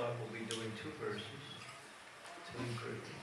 talk, we'll be doing 2 verses to encourage you.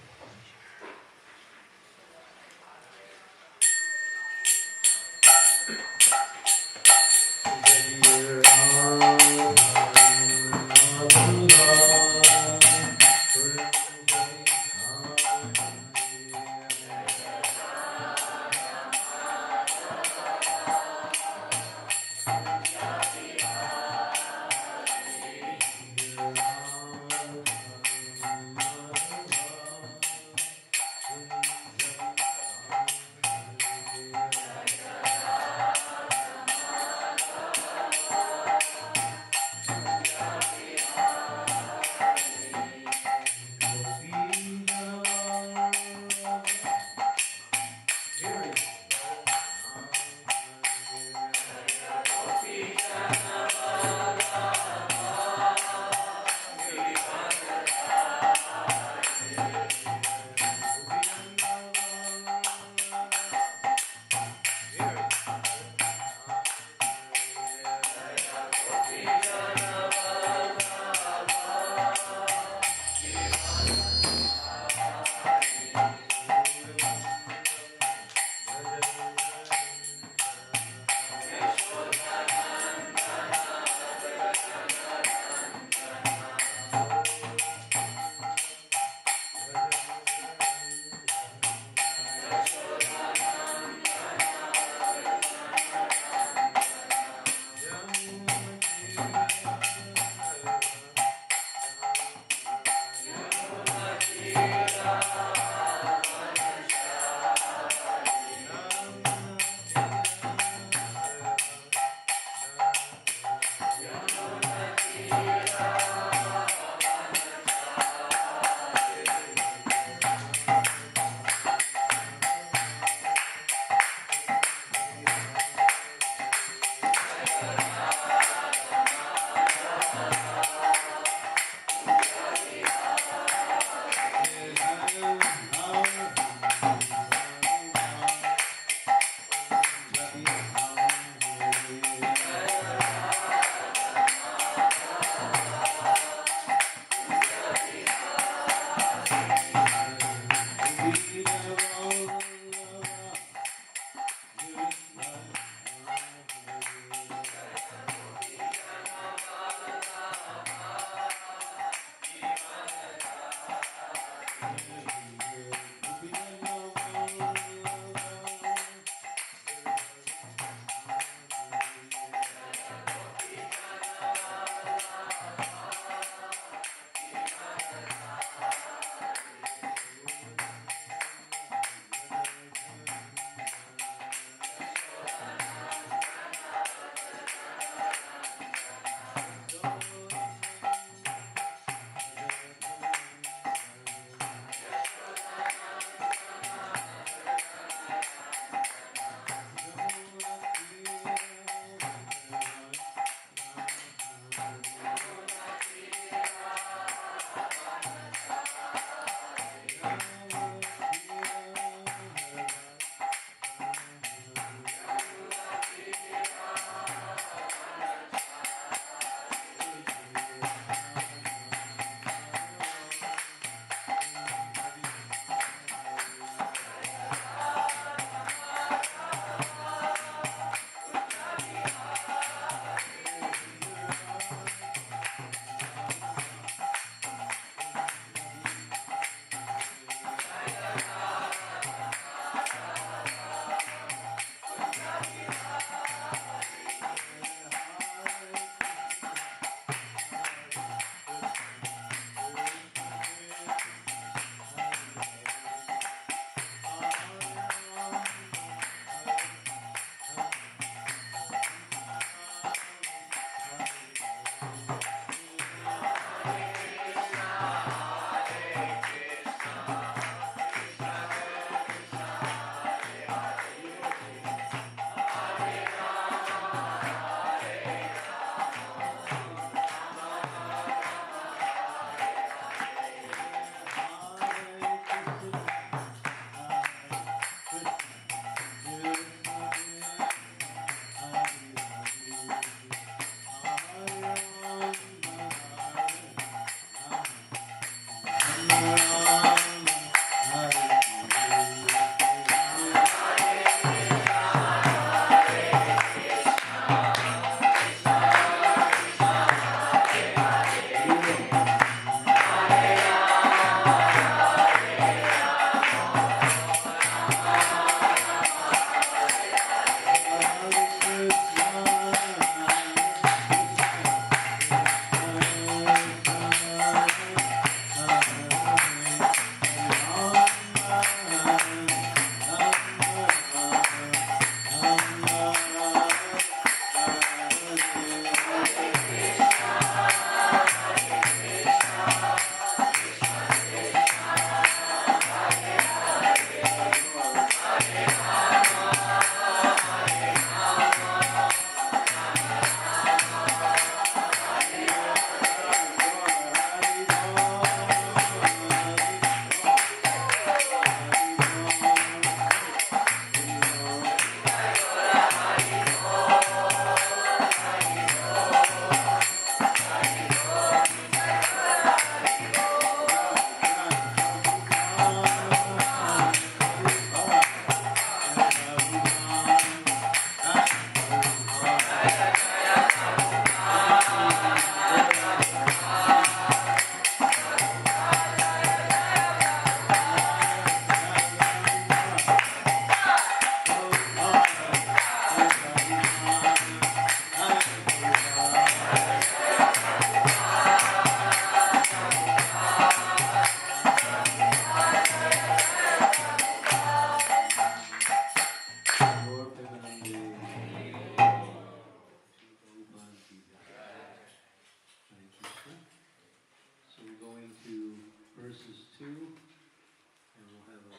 verses 2, and we'll have a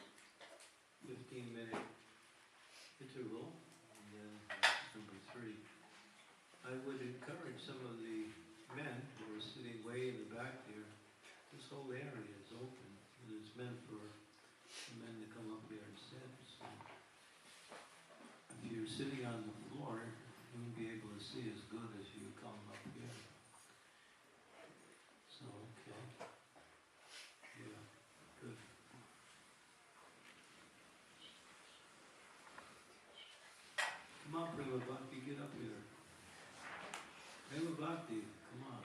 15-minute interval, and then verse number 3. I would encourage some of the men who are sitting way in the back there. This whole area is open, and it's meant for the men to come up here and sit. So if you're sitting on the floor, you won't be able to see as good as you come up here. So, okay. Yeah, good. Come on, Prema Bhakti, get up here. Prema Bhakti, come on.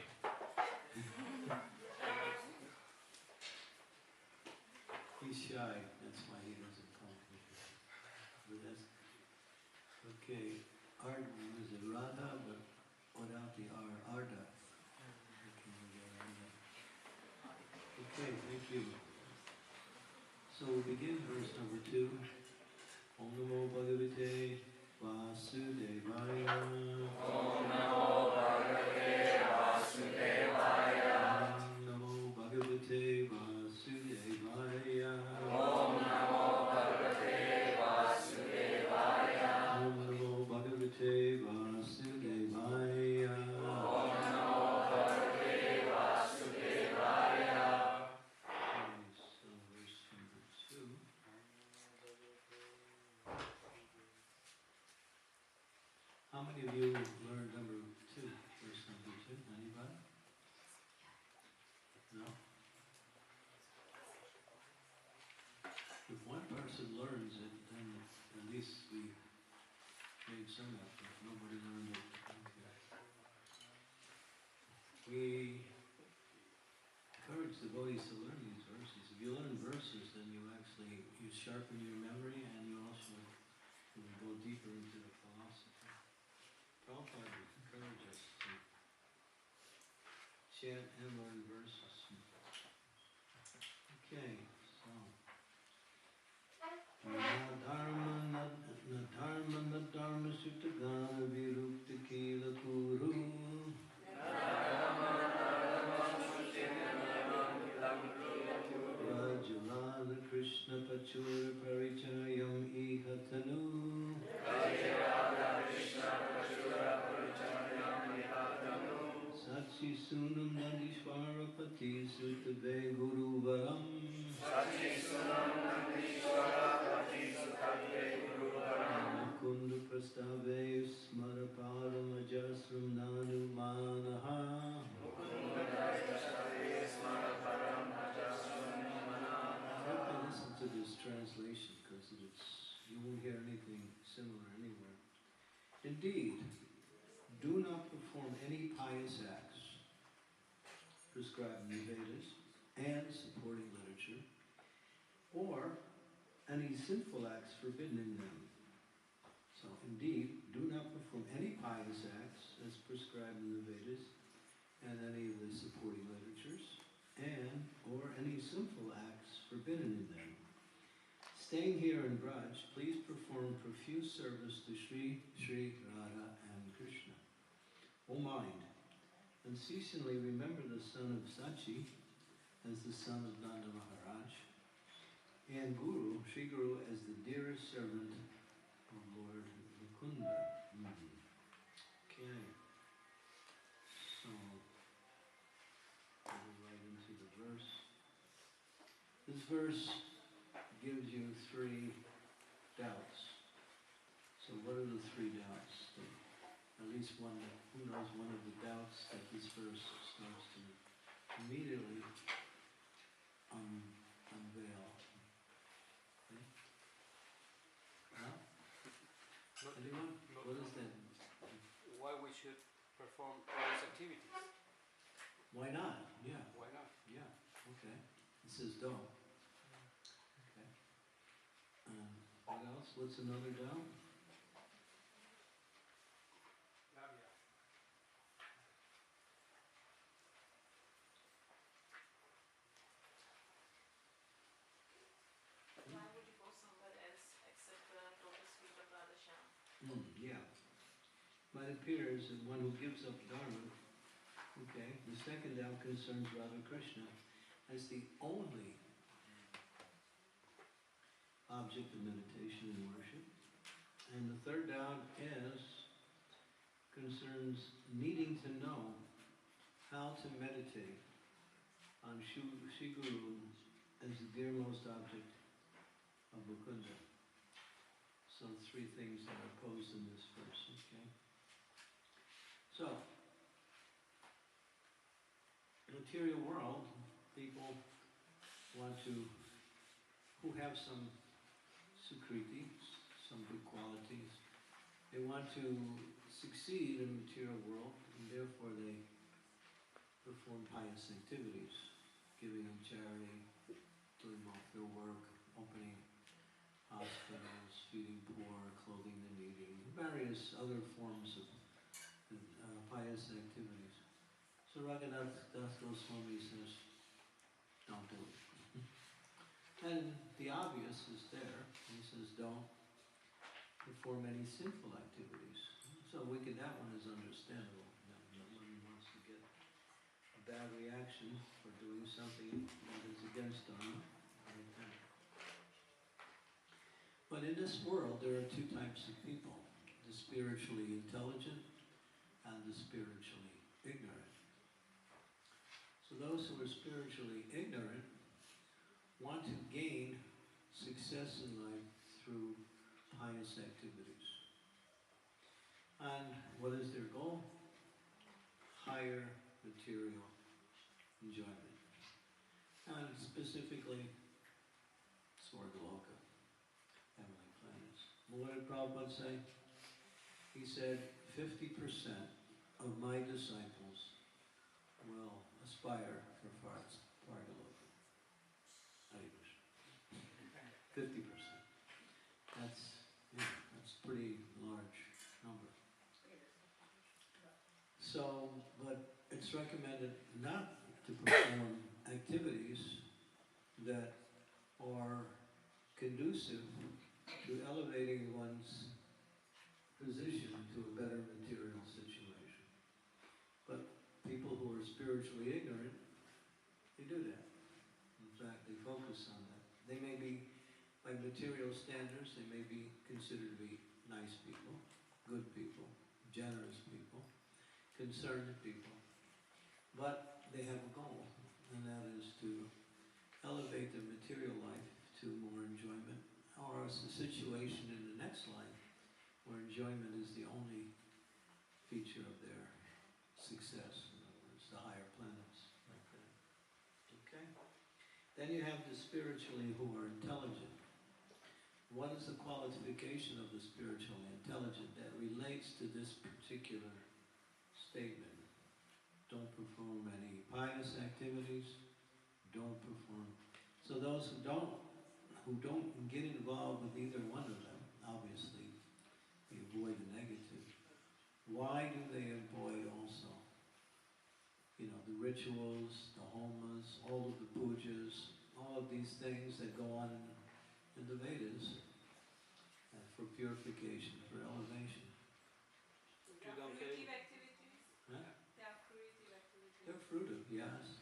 He's shy, that's why he doesn't come. But that's, okay, Ard is a Radha, but without the R, Arda. Okay, thank you. So we'll begin verse number 2. Om Namo Bhagavate Vasudevaya. Om Namo Bhagavate Vasudevaya. Om Namo Bhagavate Vasudevaya. Om Namo Bhagavate Vasudevaya. Om Namo Bhagavate Vasudevaya. Om Namo Bhagavate Vasudevaya. Okay, so verse number 2. How many of you learned number 2, verse number 2? Anybody? No? If one person learns it, then at least we made some effort. Nobody learned it. Okay. We encourage devotees to learn these verses. If you learn verses, then you sharpen your memory, and you also will go deeper into the philosophy. Prabhupada would encourage us to chant and learn verses. Okay, so. Na dharma sutta gana virukta kila kuru. Rajulana Krishna Pachura Parichayam Ihatanu. Sachi Sunam Nandishvara Pati Sutave Guru Varam. Sachi Sunam Nandishvara Pati Sutave Guru Varam. Kundu Prastave Smara Param Ajasram Nanu Manaha. Listen to this translation because you won't hear anything similar anywhere. Indeed, do not perform any pious acts prescribed in the Vedas and supporting literature, or any sinful acts forbidden in them. So, indeed, do not perform any pious acts as prescribed in the Vedas and any of the supporting literatures, and or any sinful acts forbidden in them. Staying here in Braj, please perform profuse service to Sri, Radha, and Krishna. O mind, unceasingly remember the son of Sachi as the son of Nanda Maharaj, and Guru, Sri Guru, as the dearest servant of Lord Mukunda. Okay, so we'll go right into the verse. This verse gives you 3 doubts. So what are the 3 doubts? At least one, who knows, one of the doubts that this verse starts to immediately unveil. Okay? Huh? Anyone? What is that? Why we should perform all these activities? Why not? Yeah. Why not? Yeah. Okay. It says don't. Okay. What else? What's another doubt? Why would you go somewhere else except the lotus feet of Radha Shyam? Yeah. But it appears that one who gives up Dharma, okay, the second doubt concerns Radha Krishna, as the only object of meditation and worship. And the third doubt concerns needing to know how to meditate on Shri Guru as the dearmost object of Mukunda. So 3 things that are posed in this verse, okay? So, in the material world, people who have some sukriti, some good qualities, they want to succeed in the material world, and therefore they perform pious activities, giving in charity, doing welfare work, opening hospitals, feeding poor, clothing the needy, various other forms of pious activities. So Raghunath Das Goswami says, don't do it. And the obvious is there. He says, don't perform any sinful activities. So that one is understandable. No one wants to get a bad reaction for doing something that is against Dharma. But in this world, there are 2 types of people, the spiritually intelligent and the spiritually ignorant. So those who are spiritually ignorant want to gain success in life through pious activities. And what is their goal? Higher material enjoyment. And specifically, Swargaloka, heavenly planets. What did Prabhupada say? He said, 50% of my disciples will aspire for Swargaloka. 50%. That's a pretty large number. So, but it's recommended not to perform activities that are conducive to elevating one's position to a better material situation. But people who are spiritually ignorant, they do that. In fact, they focus on that. They may be, by material standards, they may be considered to be nice people, good people, generous people, concerned people. But they have a goal, and that is to elevate their material life to more enjoyment, or a situation in the next life where enjoyment is the only feature of their success. In other words, the higher planets, like that. Okay? Then you have the spiritually who are intelligent. What is the qualification of the spiritually intelligent that relates to this particular statement? Don't perform any pious activities, don't perform. So those who don't get involved with either one of them, obviously, they avoid the negative. Why do they avoid also? The rituals, the homas, all of the pujas, all of these things that go on in the Vedas for purification, for elevation. They are fruitive activities. Huh? They are fruitive activities. They're fruitive, yes,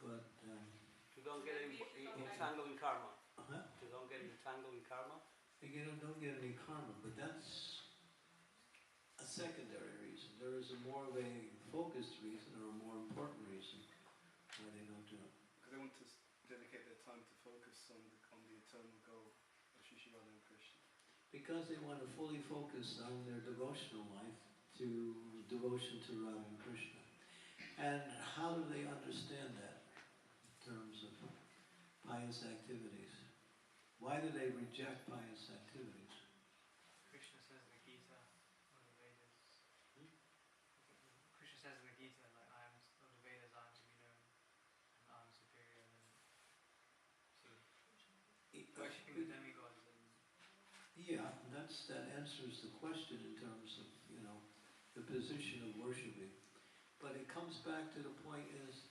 but To don't get entangled in karma. To don't get entangled in karma. again, don't get any karma, but that's a secondary reason. There is a more of a focused reason or a more important reason why they don't do it. Because they want to dedicate their time to focus on the eternal goal of Shri Radha and Krishna. Because they want to fully focus on their devotional life to devotion to Radha and Krishna. And how do they understand that in terms of pious activities? Why do they reject pious activities? Krishna says in the Gita, one of the Vedas. Krishna says in the Gita, like, I am of the Vedas, I am to be known, and I am superior than sort of worshipping the demigods. Yeah, that answers the question in terms of, the position of worshiping. But it comes back to the point is,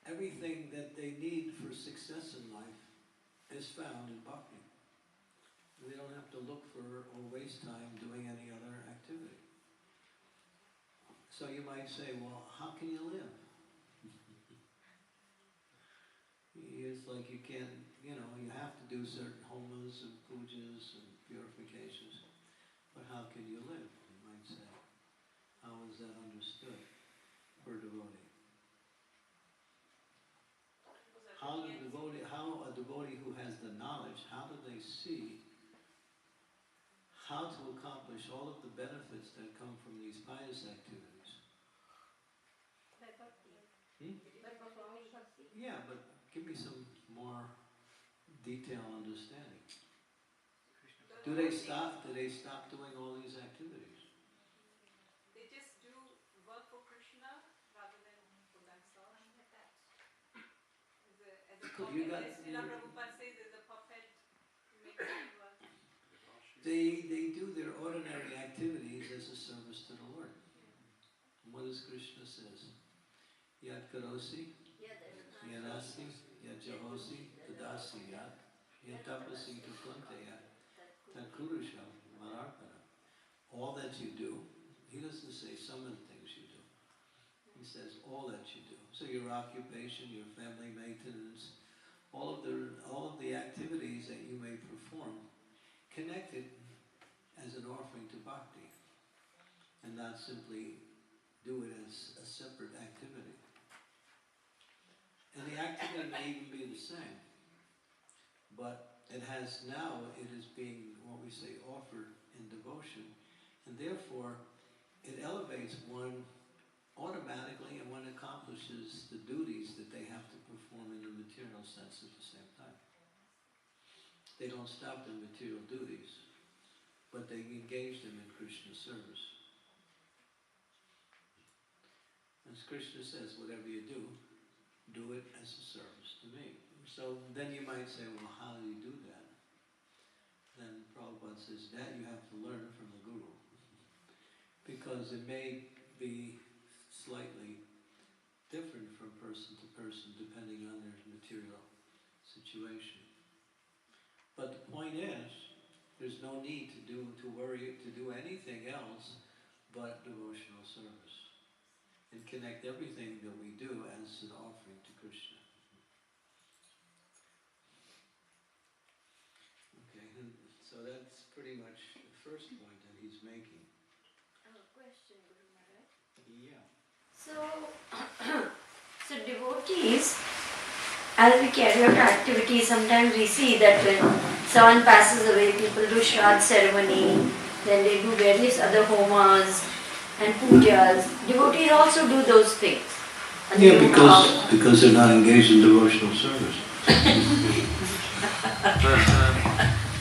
everything that they need for success in life is found in bhakti. We don't have to look for or waste time doing any other activity. So you might say, well, how can you live? can't, you have to do certain homas and pujas and purifications. But how can you live, you might say? How is that understood for a devotee? How a devotee who has the knowledge, how do they see how to accomplish all of the benefits that come from these pious activities? Yeah, but give me some more detailed understanding. Do they stop doing all these activities? They just do work for Krishna rather than for themselves. As a puppet, as Srila Prabhupada says, as a puppet making it work. They do their ordinary activities as a service to the Lord. And what does Krishna says? Yat karosi, yadasti, yat jahosi, tadasi yat, yat tapasi tukunteya, takurusha mararpana. All that you do, he doesn't say some of the things you do. He says all that you do. So your occupation, your family maintenance, all of the activities that you may perform, connected as an offering to bhakti, and not simply do it as a separate activity. And the activity may even be the same, but it is being, what we say, offered in devotion, and therefore it elevates one automatically, and one accomplishes the duties that they have to perform in the material sense at the same time. They don't stop their material duties, but they engage them in Krishna service. As Krishna says, whatever you do it as a service to me. So then you might say, well, how do you do that? Then Prabhupada says, that you have to learn from the Guru. Because it may be slightly different from person to person depending on their material situation. But the point is, there's no need to worry to do anything else but devotional service, and connect everything that we do as an offering to Krishna. Okay, and so that's pretty much the first point that he's making. I have a question, Guru Maharaj. Yeah. So devotees, as we carry out activities, sometimes we see that when someone passes away, people do Shraddha ceremony, then they do various other homas and pujas. Devotees also do those things. And yeah, because they're not engaged in devotional service.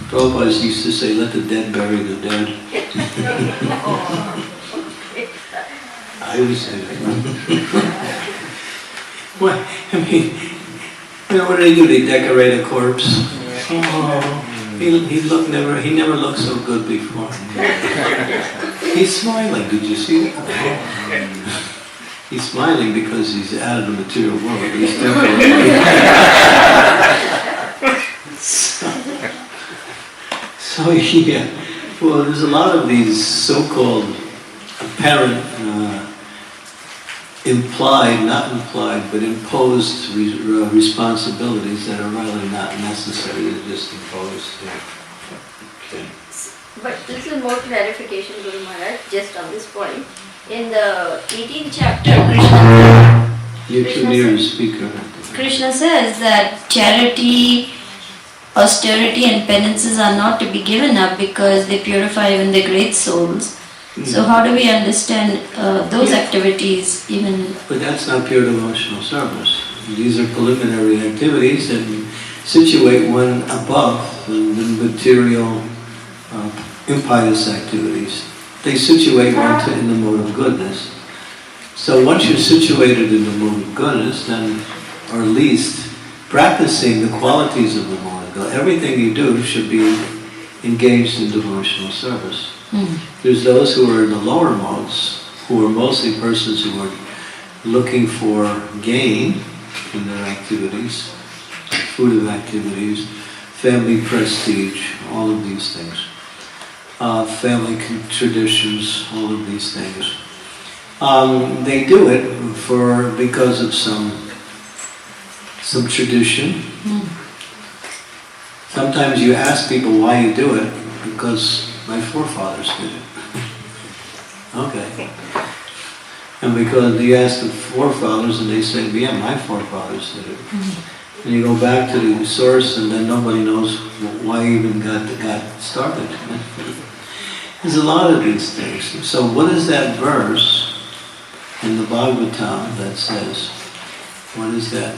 Prabhupada used to say, let the dead bury the dead. I would say that. Well, I mean, what do? They decorate a corpse. Oh, he never looked so good before. He's smiling, did you see that? He's smiling because he's out of the material world. He's definitely. So yeah, well, there's a lot of these so-called apparent, implied, not implied, but imposed responsibilities that are really not necessary. They're just imposed. Okay. But little more clarification, Guru Maharaj, just on this point. In the 18th chapter, You're too near the speaker. Krishna says that charity, austerity and penances are not to be given up because they purify even the great souls. So how do we understand those activities even? But that's not pure devotional service. These are preliminary activities that situate one above the material impious activities. They situate one in the mode of goodness. So once you're situated in the mode of goodness, then, or at least practicing the qualities of the mode of goodness, everything you do should be engaged in devotional service. There's those who are in the lower modes, who are mostly persons who are looking for gain in their activities, fruitive activities, family prestige, all of these things. Family traditions, all of these things. They do it because of some tradition, Sometimes you ask people why you do it, because my forefathers did it. Okay. And because you ask the forefathers and they say, yeah, my forefathers did it. And you go back to the source and then nobody knows why you even got started. There's a lot of these things. So what is that verse in the Bhagavatam that says, what is that?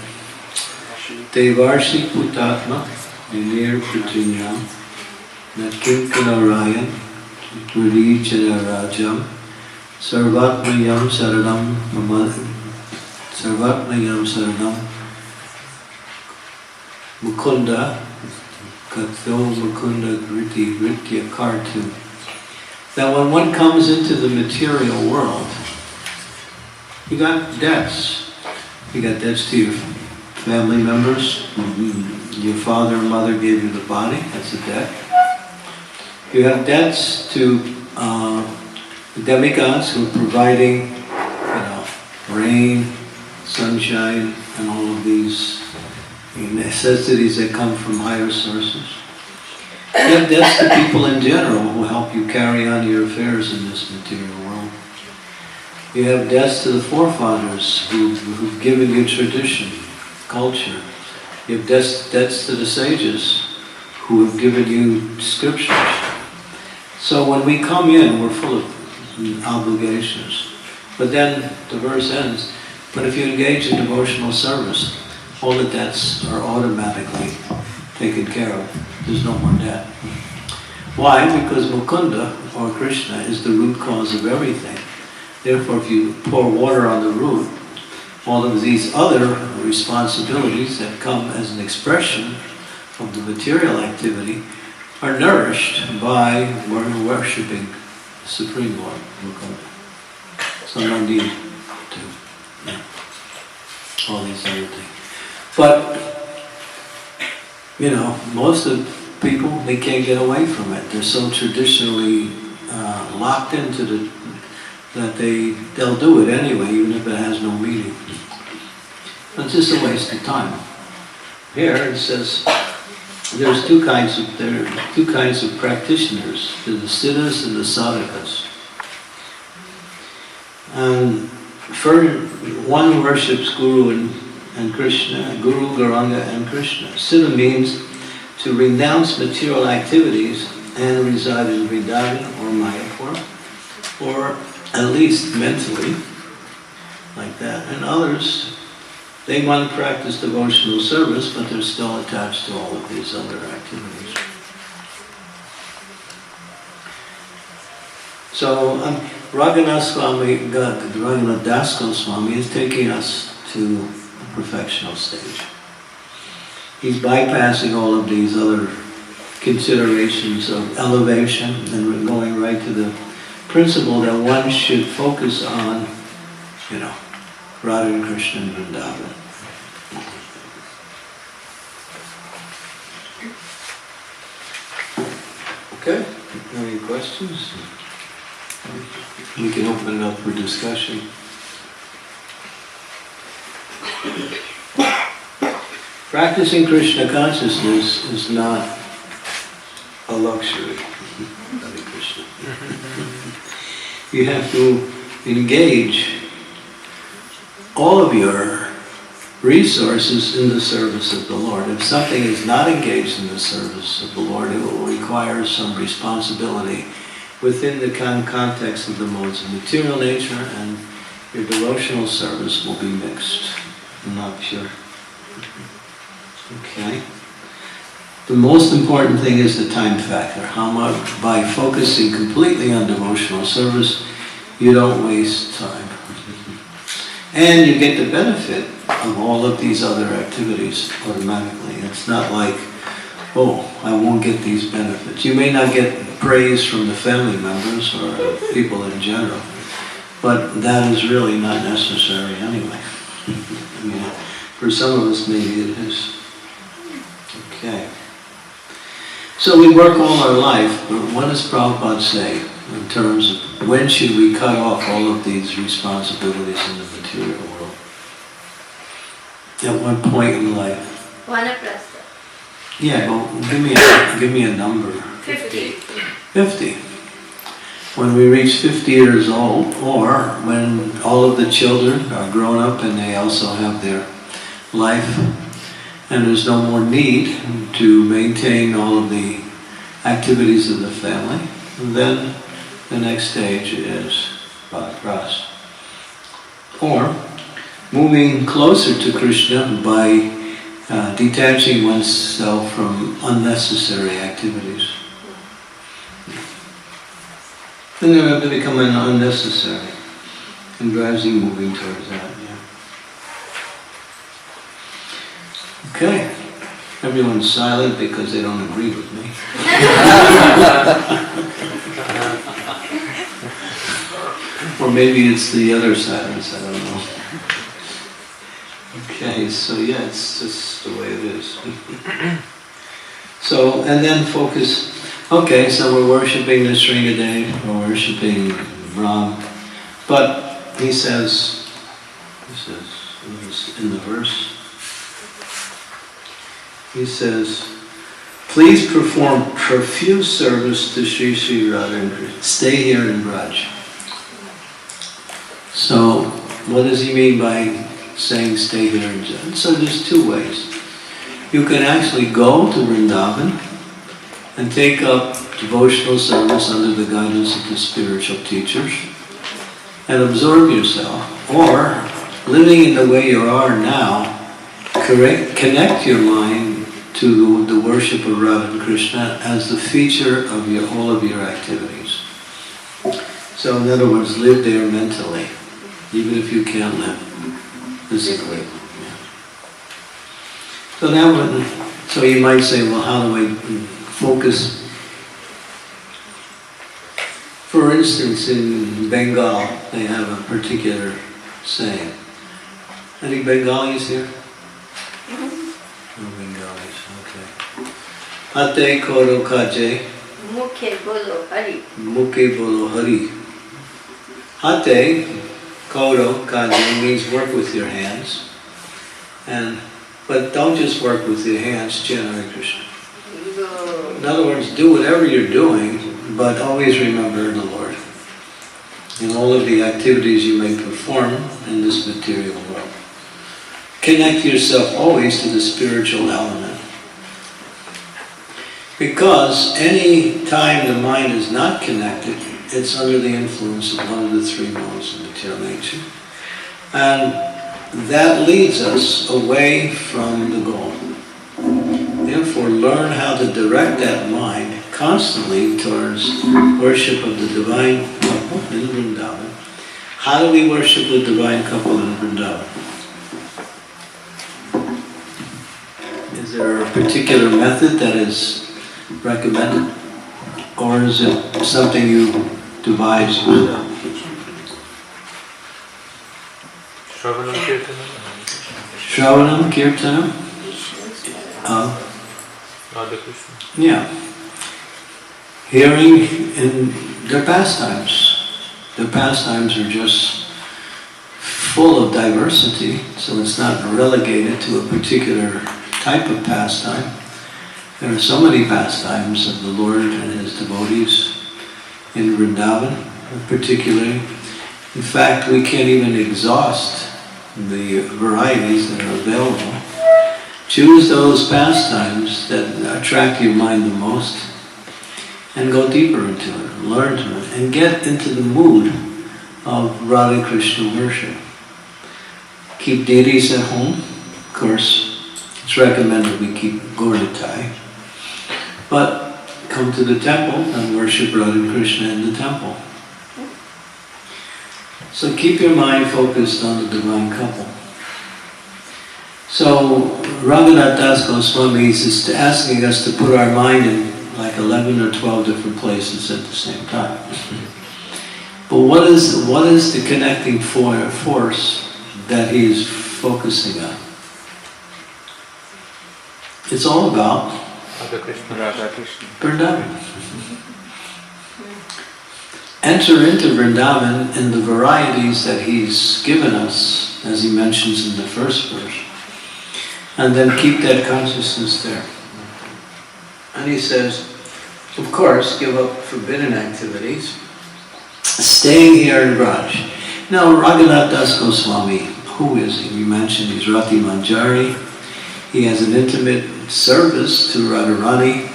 Devarshi Putatma Vinir Pratinyam Nakinkanarayan Purichanarajam Sarvatmayam Saranam Sarvatmayam Saranam Mukunda Katho Mukunda Griti Gritya Kartu. That when one comes into the material world, you got debts. You got debts to your family members. Your father and mother gave you the body, that's a debt. You have debts to the demigods who are providing, rain, sunshine, and all of these necessities that come from higher sources. You have debts to people in general who help you carry on your affairs in this material world. You have debts to the forefathers who've given you tradition, culture. You have debts to the sages who have given you scriptures. So when we come in, we're full of obligations. But then the verse ends, but if you engage in devotional service, all the debts are automatically taken care of. There's no more debt. Why? Because Mukunda, or Krishna, is the root cause of everything. Therefore, if you pour water on the root, all of these other responsibilities that come as an expression of the material activity are nourished by worshipping the Supreme Lord, Mukunda. So no need to, all these other things. But, most of people, they can't get away from it. They're so traditionally locked into that they'll do it anyway, even if it has no meaning. It's just a waste of time. Here it says there's two kinds of practitioners. There's the siddhas and the sadhakas. And one worships Guru and Krishna, Guru, Gauranga, and Krishna. Siddha means to renounce material activities and reside in Vrindavan or Mayapur, or at least mentally, like that. And others, they want to practice devotional service, but they're still attached to all of these other activities. So Raghunath Das Goswami is taking us to the perfectional stage. He's bypassing all of these other considerations of elevation, and we're going right to the principle that one should focus on, Radha and Krishna and Vrindavan. Okay, any questions? We can open it up for discussion. Practicing Krishna consciousness is not a luxury. Hare Krishna. You have to engage all of your resources in the service of the Lord. If something is not engaged in the service of the Lord, it will require some responsibility within the context of the modes of material nature, and your devotional service will be mixed, not pure. Okay. The most important thing is the time factor. How much, by focusing completely on devotional service, you don't waste time. And you get the benefit of all of these other activities automatically. It's not like, oh, I won't get these benefits. You may not get praise from the family members or people in general, but that is really not necessary anyway. For some of us, maybe it is. Okay. So we work all our life, but what does Prabhupada say in terms of when should we cut off all of these responsibilities in the material world? At what point in life? Vanaprastha. Yeah, well, give me a number. 50. 50. When we reach 50 years old, or when all of the children are grown up and they also have their life, and there's no more need to maintain all of the activities of the family, then the next stage is Ras. Or moving closer to Krishna by detaching oneself from unnecessary activities. And they're going to become unnecessary, and gradually moving towards that. Yeah. Okay, everyone's silent because they don't agree with me. Or maybe it's the other silence, I don't know. Okay, so yeah, it's just the way it is. So, and then focus. Okay, so we're worshipping the Sringadev, we're worshipping Ram, but he says in the verse, he says, please perform profuse service to Sri Sri Radha and Krishna. Stay here in Braj. So, what does he mean by saying stay here in Braj? So there's two ways. You can actually go to Vrindavan and take up devotional service under the guidance of the spiritual teachers and absorb yourself, or living in the way you are now, connect your mind to the worship of Radha and Krishna as the feature of all of your activities. So in other words, live there mentally, even if you can't live physically. Yeah. So you might say, well, how do I focus? For instance, in Bengal, they have a particular saying. Any Bengalis here? No Bengalis, okay. Hate koro kaje. Mukhe bolo hari. Mukhe bolo hari. Hate koro kaje means work with your hands. But don't just work with your hands, chant Hare Krishna. In other words, do whatever you're doing, but always remember the Lord in all of the activities you may perform in this material world. Connect yourself always to the spiritual element. Because any time the mind is not connected, it's under the influence of one of the three modes of material nature. And that leads us away from the goal. Therefore, learn how to direct that mind constantly towards worship of the divine couple in Vrindavan. How do we worship the divine couple in Vrindavan? Is there a particular method that is recommended? Or is it something you devise yourself? Shravanam, Kirtanam? Radha Krishna. Yeah. Hearing in their pastimes. Their pastimes are just full of diversity, so it's not relegated to a particular type of pastime. There are so many pastimes of the Lord and His devotees in Vrindavan, particularly. In fact, we can't even exhaust the varieties that are available. Choose those pastimes that attract your mind the most and go deeper into it, learn to it, and get into the mood of Radha Krishna worship. Keep deities at home. Of course, it's recommended we keep Gauratai. But come to the temple and worship Radha Krishna in the temple. So keep your mind focused on the divine couple. So Raghunath Das Goswami is asking us to put our mind in like 11 or 12 different places at the same time. But what is the connecting force that he is focusing on? It's all about Vrindavan. Enter into Vrindavan in the varieties that he's given us, as he mentions in the first verse, and then keep that consciousness there. And he says, of course, give up forbidden activities, staying here in Raj. Now, Raghunath Das Goswami, who is he? We mentioned he's Rati Manjari. He has an intimate service to Radharani.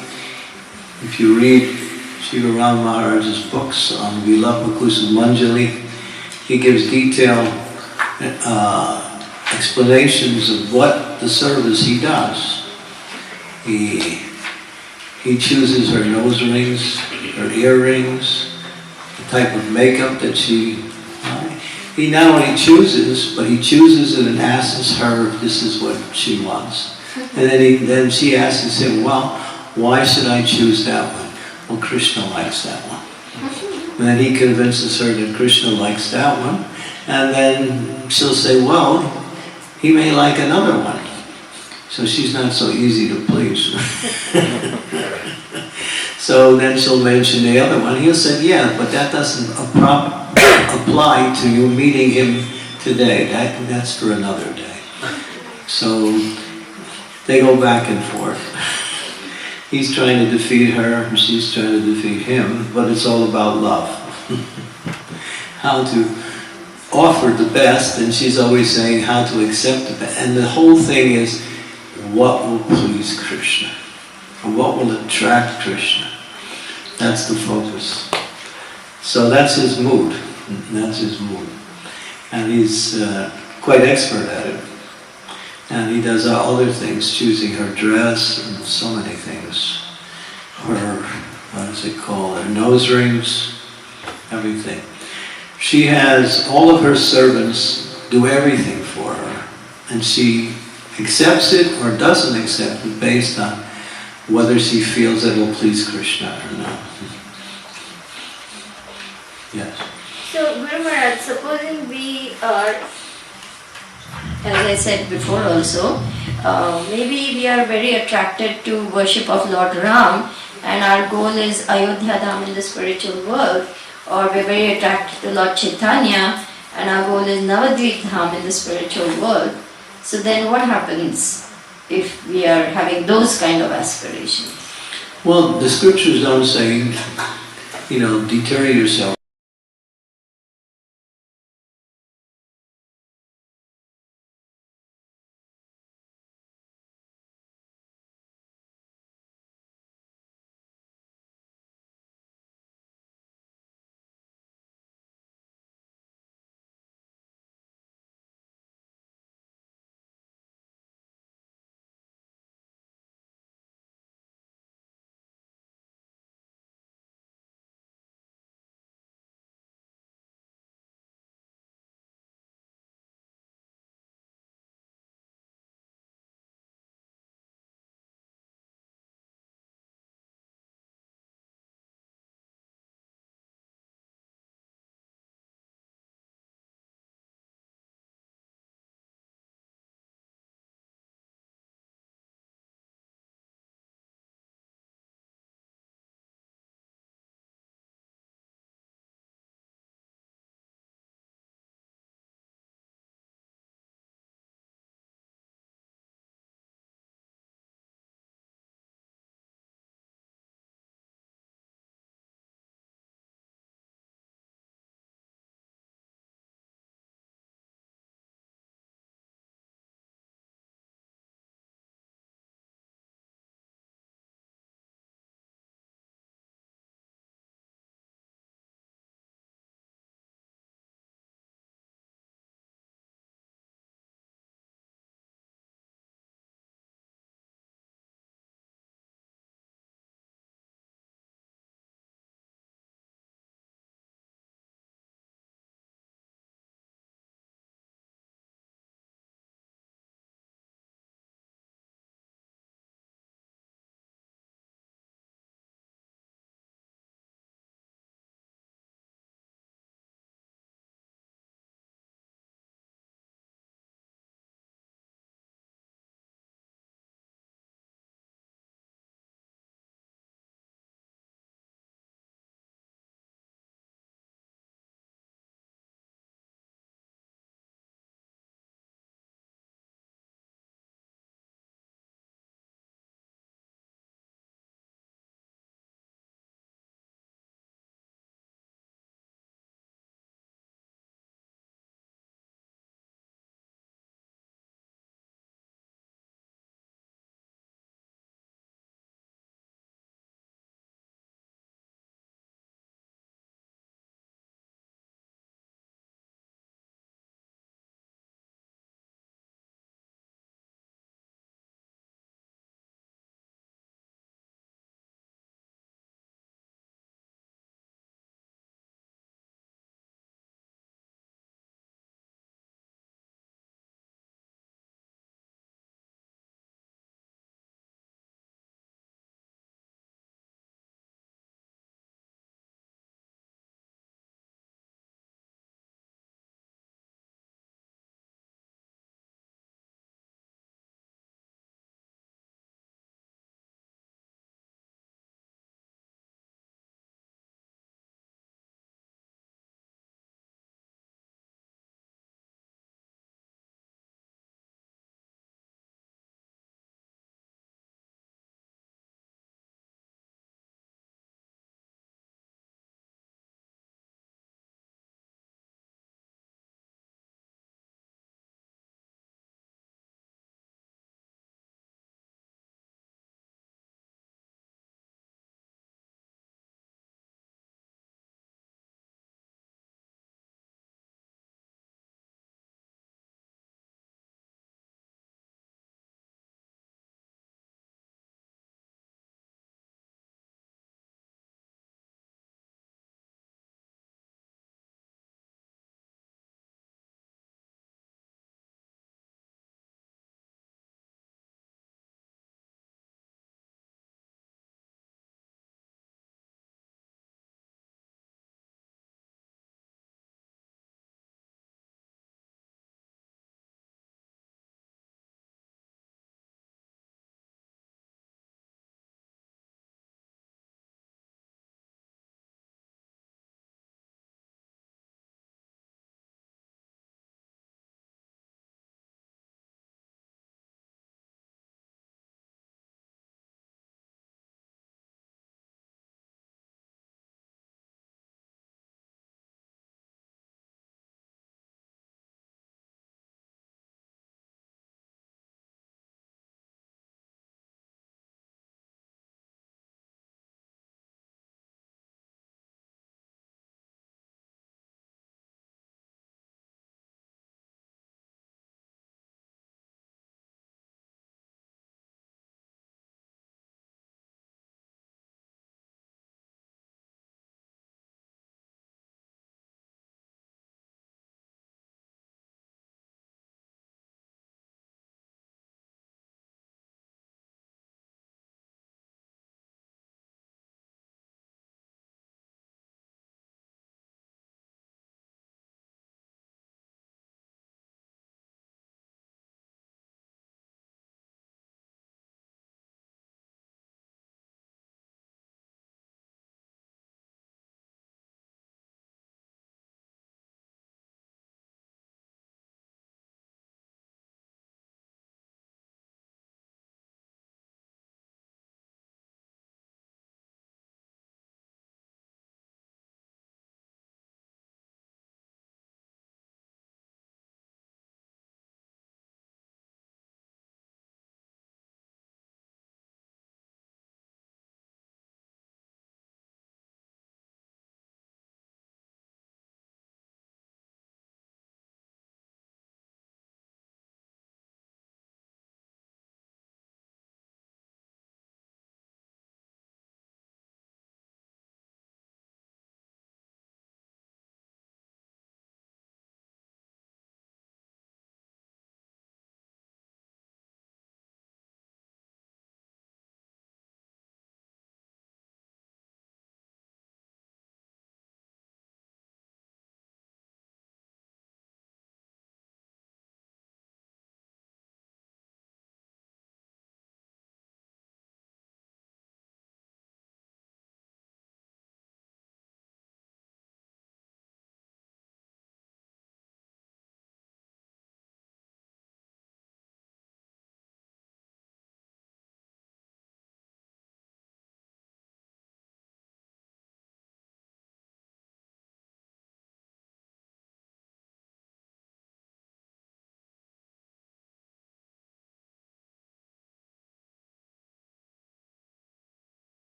If you read Shiva Ram Maharaja's books on Vilapa Kusumanjali, he gives detailed explanations of what the service he does. He chooses her nose rings, her earrings, the type of makeup that he not only chooses, but he chooses it and asks her if this is what she wants. And then she asks him, well, why should I choose that one? Well, Krishna likes that one. And then he convinces her that Krishna likes that one. And then she'll say, well, he may like another one. So she's not so easy to please. So then she'll mention the other one. He'll say, yeah, but that doesn't apply to you meeting him today. That's for another day. So they go back and forth. He's trying to defeat her, and she's trying to defeat him, but it's all about love. How to offer the best, and she's always saying how to accept the best. And the whole thing is, what will please Krishna? What will attract Krishna? That's the focus. So that's his mood. That's his mood. And he's quite expert at it. And he does other things, choosing her dress and so many things. Her, what is it called? Her nose rings, everything. She has all of her servants do everything for her. And she accepts it or doesn't accept it based on whether she feels it will please Krishna or not. Yes. So, Guru Maharaj, supposing we are, as I said before also, maybe we are very attracted to worship of Lord Ram, and our goal is Ayodhya Dham in the spiritual world, or we're very attracted to Lord Chaitanya, and our goal is Navadvip Dham in the spiritual world. So then what happens if we are having those kind of aspirations? Well, the scriptures don't say, deter yourself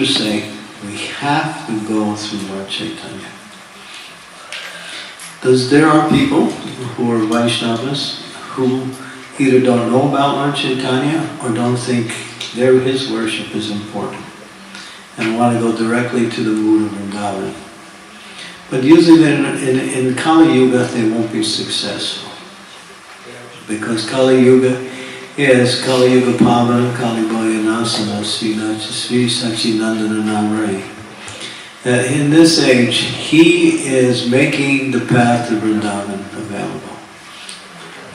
to say we have to go through Lord Chaitanya. Because there are people who are Vaishnavas who either don't know about Lord Chaitanya or don't think his worship is important and want to go directly to the mood of Vrindavan. But usually in Kali Yuga they won't be successful. Because Kali Yuga is Kali Yuga Pavana, Kali Boya Nasana, Sri Sachinandana Namrai. In this age, he is making the path to Vrindavan available.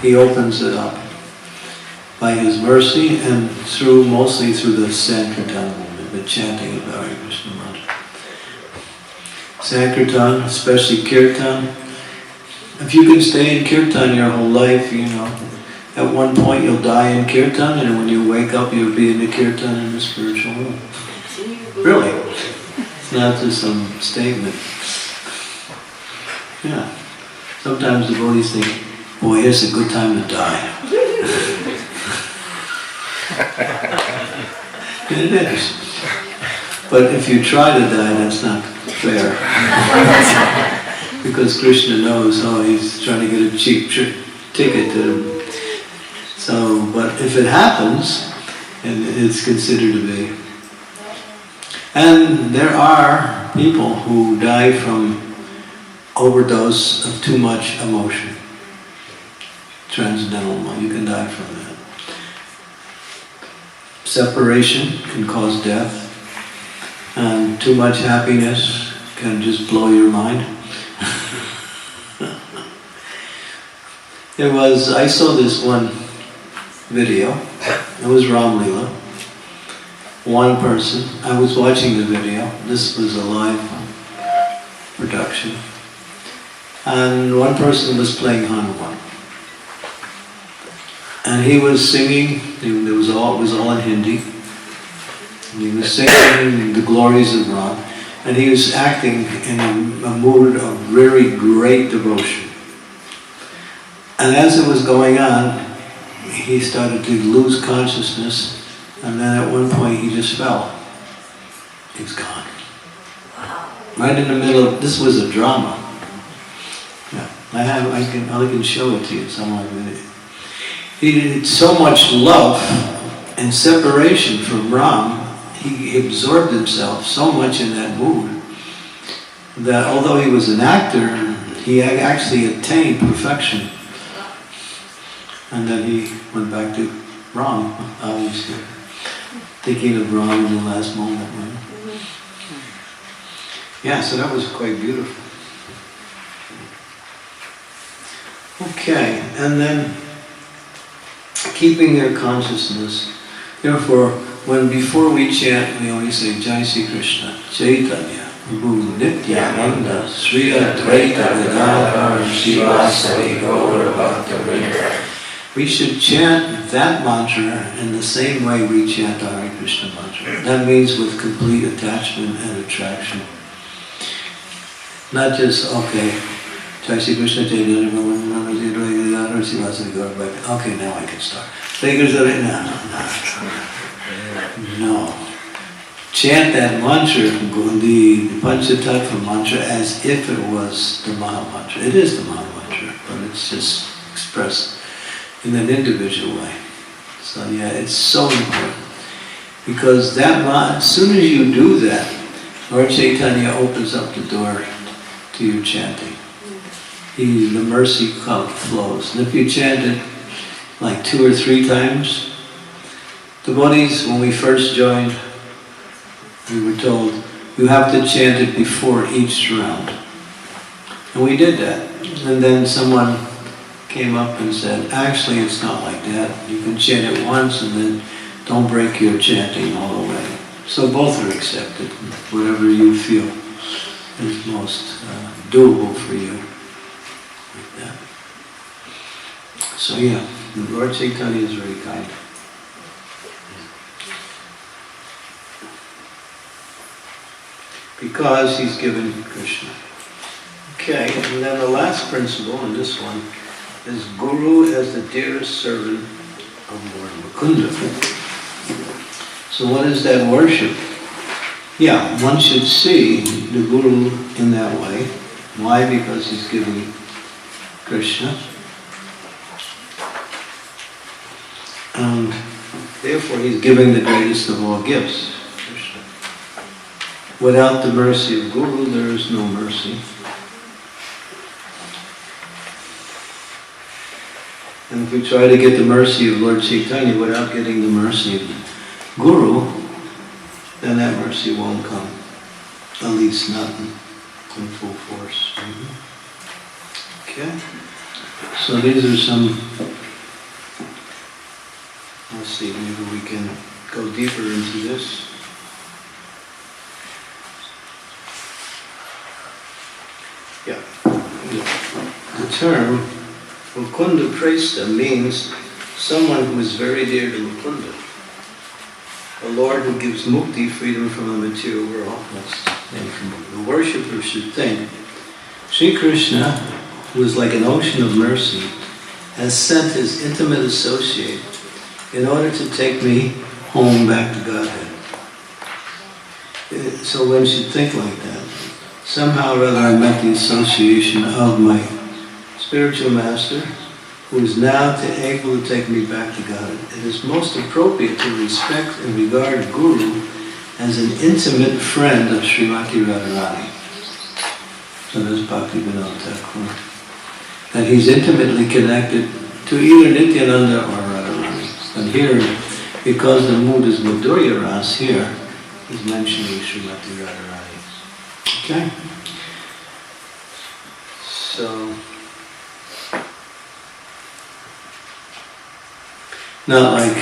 He opens it up by his mercy and mostly through the Sankirtan movement, the chanting of the Hare Krishna mantra. Sankirtan, especially Kirtan. If you can stay in Kirtan your whole life, at one point you'll die in Kirtan, and when you wake up you'll be in the Kirtan in the spiritual world. Really. It's not just some statement. Yeah. Sometimes the devotees think, boy, it's a good time to die. And it is. But if you try to die, that's not fair. Because Krishna knows, he's trying to get a cheap ticket to him. So, but if it happens, and it's considered to be. And there are people who die from overdose of too much emotion. Transcendental emotion, you can die from that. Separation can cause death. And too much happiness can just blow your mind. I saw this one video. It was Ram Leela. One person. I was watching the video. This was a live production. And one person was playing Hanuman. And he was singing. It was all in Hindi. He was singing the glories of Ram. And he was acting in a mood of very great devotion. And as it was going on, he started to lose consciousness, and then at one point he just fell. He was gone. Right in the middle of, this was a drama. Yeah, I can show it to you somewhere. He had so much love and separation from Ram, he absorbed himself so much in that mood that although he was an actor, he actually attained perfection. And then he went back to Ram, obviously, thinking of Ram in the last moment. Right? Yeah, so that was quite beautiful. Okay, and then keeping their consciousness. Therefore, before we chant, we always say Jai Sri Krishna, Chaitanya, Prabhu Nityananda, Sri Advaita Gadadhar Shivasavi Gaura Bhakta. We should chant that mantra in the same way we chant the Hare Krishna mantra. That means with complete attachment and attraction. Not just, okay, Jai Sri Krishna, okay, now I can start. No. Chant that mantra, the Panchatattva mantra, as if it was the Maha Mantra. It is the Maha Mantra, but it's just expressed in an individual way. So yeah, it's so important. Because as soon as you do that, Lord Chaitanya opens up the door to your chanting. The mercy flows. And if you chant it like 2 or 3 times, devotees, when we first joined, we were told, you have to chant it before each round. And we did that. And then someone came up and said, actually it's not like that. You can chant it once and then don't break your chanting all the way. So both are accepted, whatever you feel is most doable for you. Like that. So yeah, the Lord Chaitanya is very kind. Because he's given Krishna. Okay, and then the last principle in this one is Guru as the dearest servant of Lord Mukunda. So what is that worship? Yeah, one should see the Guru in that way. Why? Because he's giving Krishna. And therefore he's giving the greatest of all gifts, Krishna. Without the mercy of Guru, there is no mercy. And if we try to get the mercy of Lord Chaitanya without getting the mercy of Guru, then that mercy won't come. At least not in full force. Okay? So these are some, let's see, maybe we can go deeper into this. Yeah. The term Mukunda Presta means someone who is very dear to Mukunda. A Lord who gives mukti, freedom from the material world. The worshipper should think, Sri Krishna, who is like an ocean of mercy, has sent his intimate associate in order to take me home back to Godhead. So one should think like that. Somehow or other I met the association of my spiritual master, who is now able to take me back to God. It is most appropriate to respect and regard Guru as an intimate friend of Srimati Radharani. So there's Bhaktivinoda Thakur. That he's intimately connected to either Nityananda or Radharani. And here, because the mood is Madhurya Ras, here he's mentioning Srimati Radharani. Okay? So, not like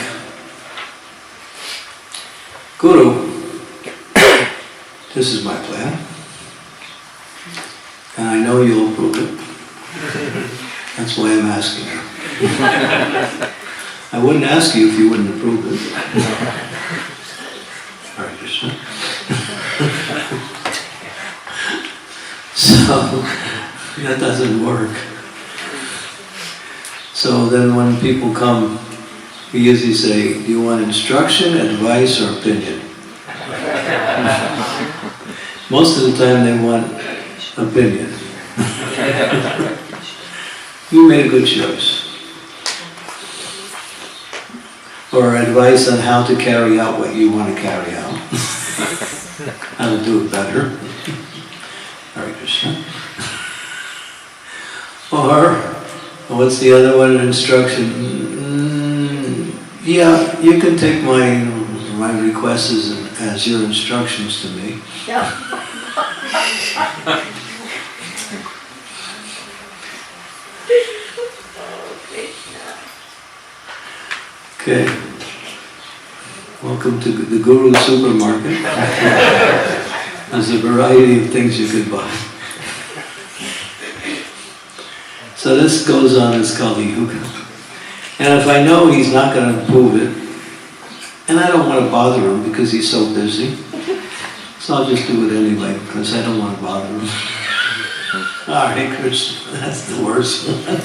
Guru, this is my plan, and I know you'll approve it. That's why I'm asking you. I wouldn't ask you if you wouldn't approve it. Hare Krishna. So, that doesn't work. So then when people come, we usually say, do you want instruction, advice, or opinion? Most of the time they want opinion. You made a good choice. Or advice on how to carry out what you want to carry out. How to do it better. Hare Krishna. Or, what's the other one? Instruction. Yeah, you can take my requests as your instructions to me. Yeah. Okay. Welcome to the Guru Supermarket. There's a variety of things you could buy. So this goes on as Kali Yuga. And if I know he's not going to approve it, and I don't want to bother him because he's so busy, so I'll just do it anyway because I don't want to bother him. Hare Krishna, that's the worst one.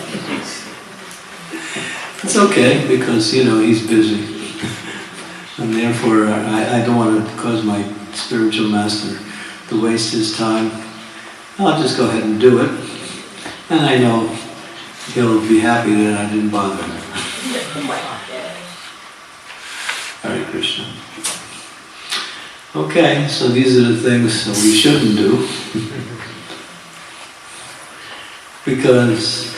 It's okay because, he's busy. And therefore, I don't want to cause my spiritual master to waste his time. I'll just go ahead and do it. And I know he'll be happy that I didn't bother him. Hare Krishna. Okay, so these are the things that we shouldn't do. Because,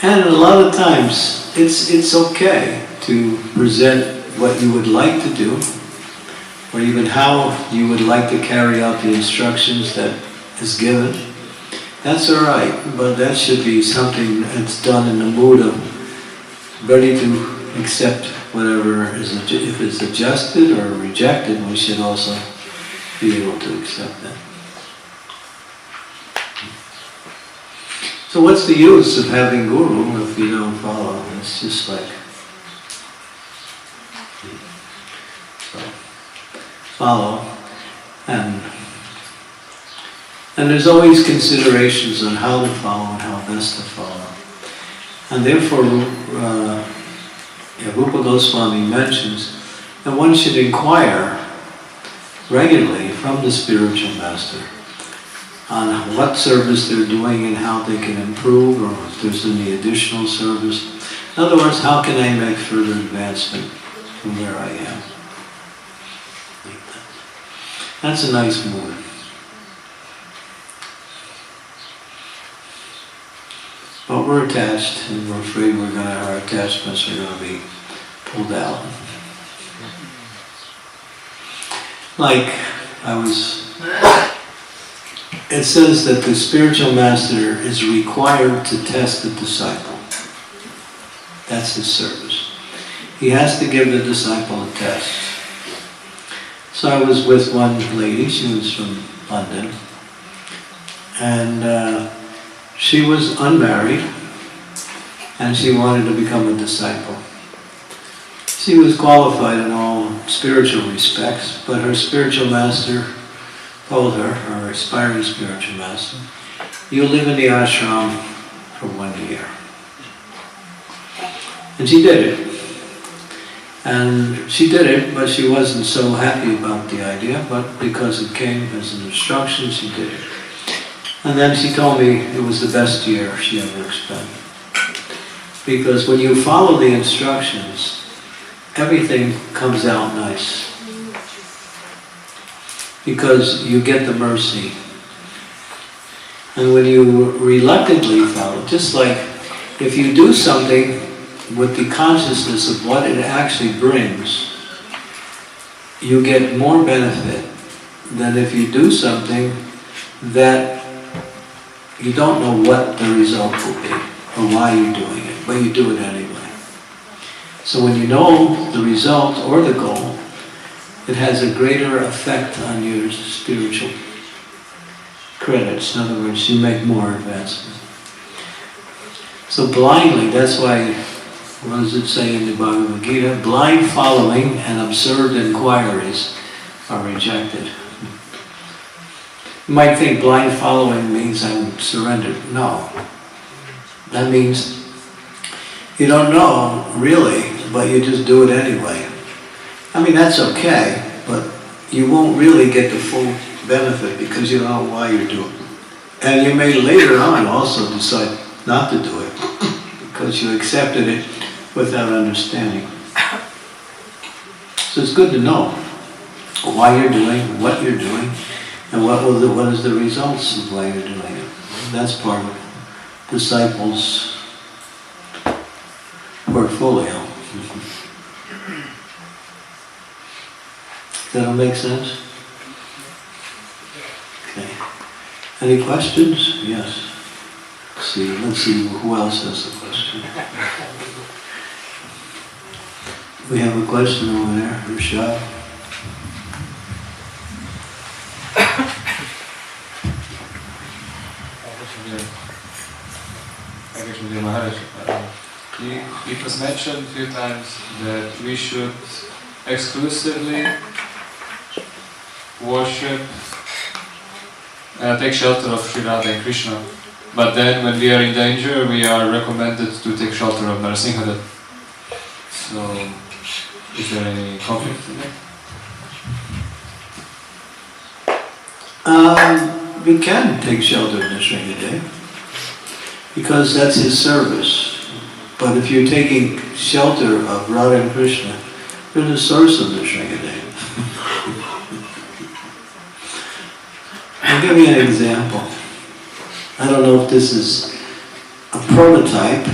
and a lot of times, it's okay to present what you would like to do, or even how you would like to carry out the instructions that is given. That's all right, but that should be something that's done in the mood of ready to accept whatever is, if it's adjusted or rejected, we should also be able to accept that. So what's the use of having Guru if you don't follow? It's just like, so follow, and there's always considerations on how to follow and how best to follow. And therefore, Rupa Goswami mentions And one should inquire regularly from the spiritual master on what service they're doing and how they can improve, or if there's any additional service. In other words, how can I make further advancement from where I am? Like that. That's a nice mood. But we're attached, and we're afraid our attachments are going to be pulled out. It says that the spiritual master is required to test the disciple. That's his service. He has to give the disciple a test. So I was with one lady, she was from London, and she was unmarried, and she wanted to become a disciple. She was qualified in all spiritual respects, but her spiritual master told her, her aspiring spiritual master, "You live in the ashram for 1 year." And she did it. And she did it, but she wasn't so happy about the idea, but because it came as an instruction, she did it. And then she told me it was the best year she ever spent. Because when you follow the instructions, everything comes out nice. Because you get the mercy. And when you reluctantly follow, just like if you do something with the consciousness of what it actually brings, you get more benefit than if you do something that you don't know what the result will be or why you're doing it, but you do it anyway. So when you know the result or the goal, it has a greater effect on your spiritual credits. In other words, you make more advancement. So blindly, that's why, what does it say in the Bhagavad Gita? Blind following and absurd inquiries are rejected. You might think blind following means I'm surrendered. No. That means you don't know, really, but you just do it anyway. I mean, that's okay, but you won't really get the full benefit because you don't know why you're doing it. And you may later on also decide not to do it because you accepted it without understanding. So it's good to know why you're doing, what you're doing, and what is the results of why you're doing it. That's part of disciples' portfolio. That'll make sense? Okay. Any questions? Yes. Let's see who else has a question. We have a question over there, Rashad. Maharaja, it was mentioned a few times that we should exclusively worship and take shelter of Sri Radha and Krishna. But then when we are in danger, we are recommended to take shelter of Narasimha. So, is there any conflict in there? We can take shelter of Narasimha because that's his service. But if you're taking shelter of Radha and Krishna, you're the source of Narasimha. I'll give you an example. I don't know if this is a prototype,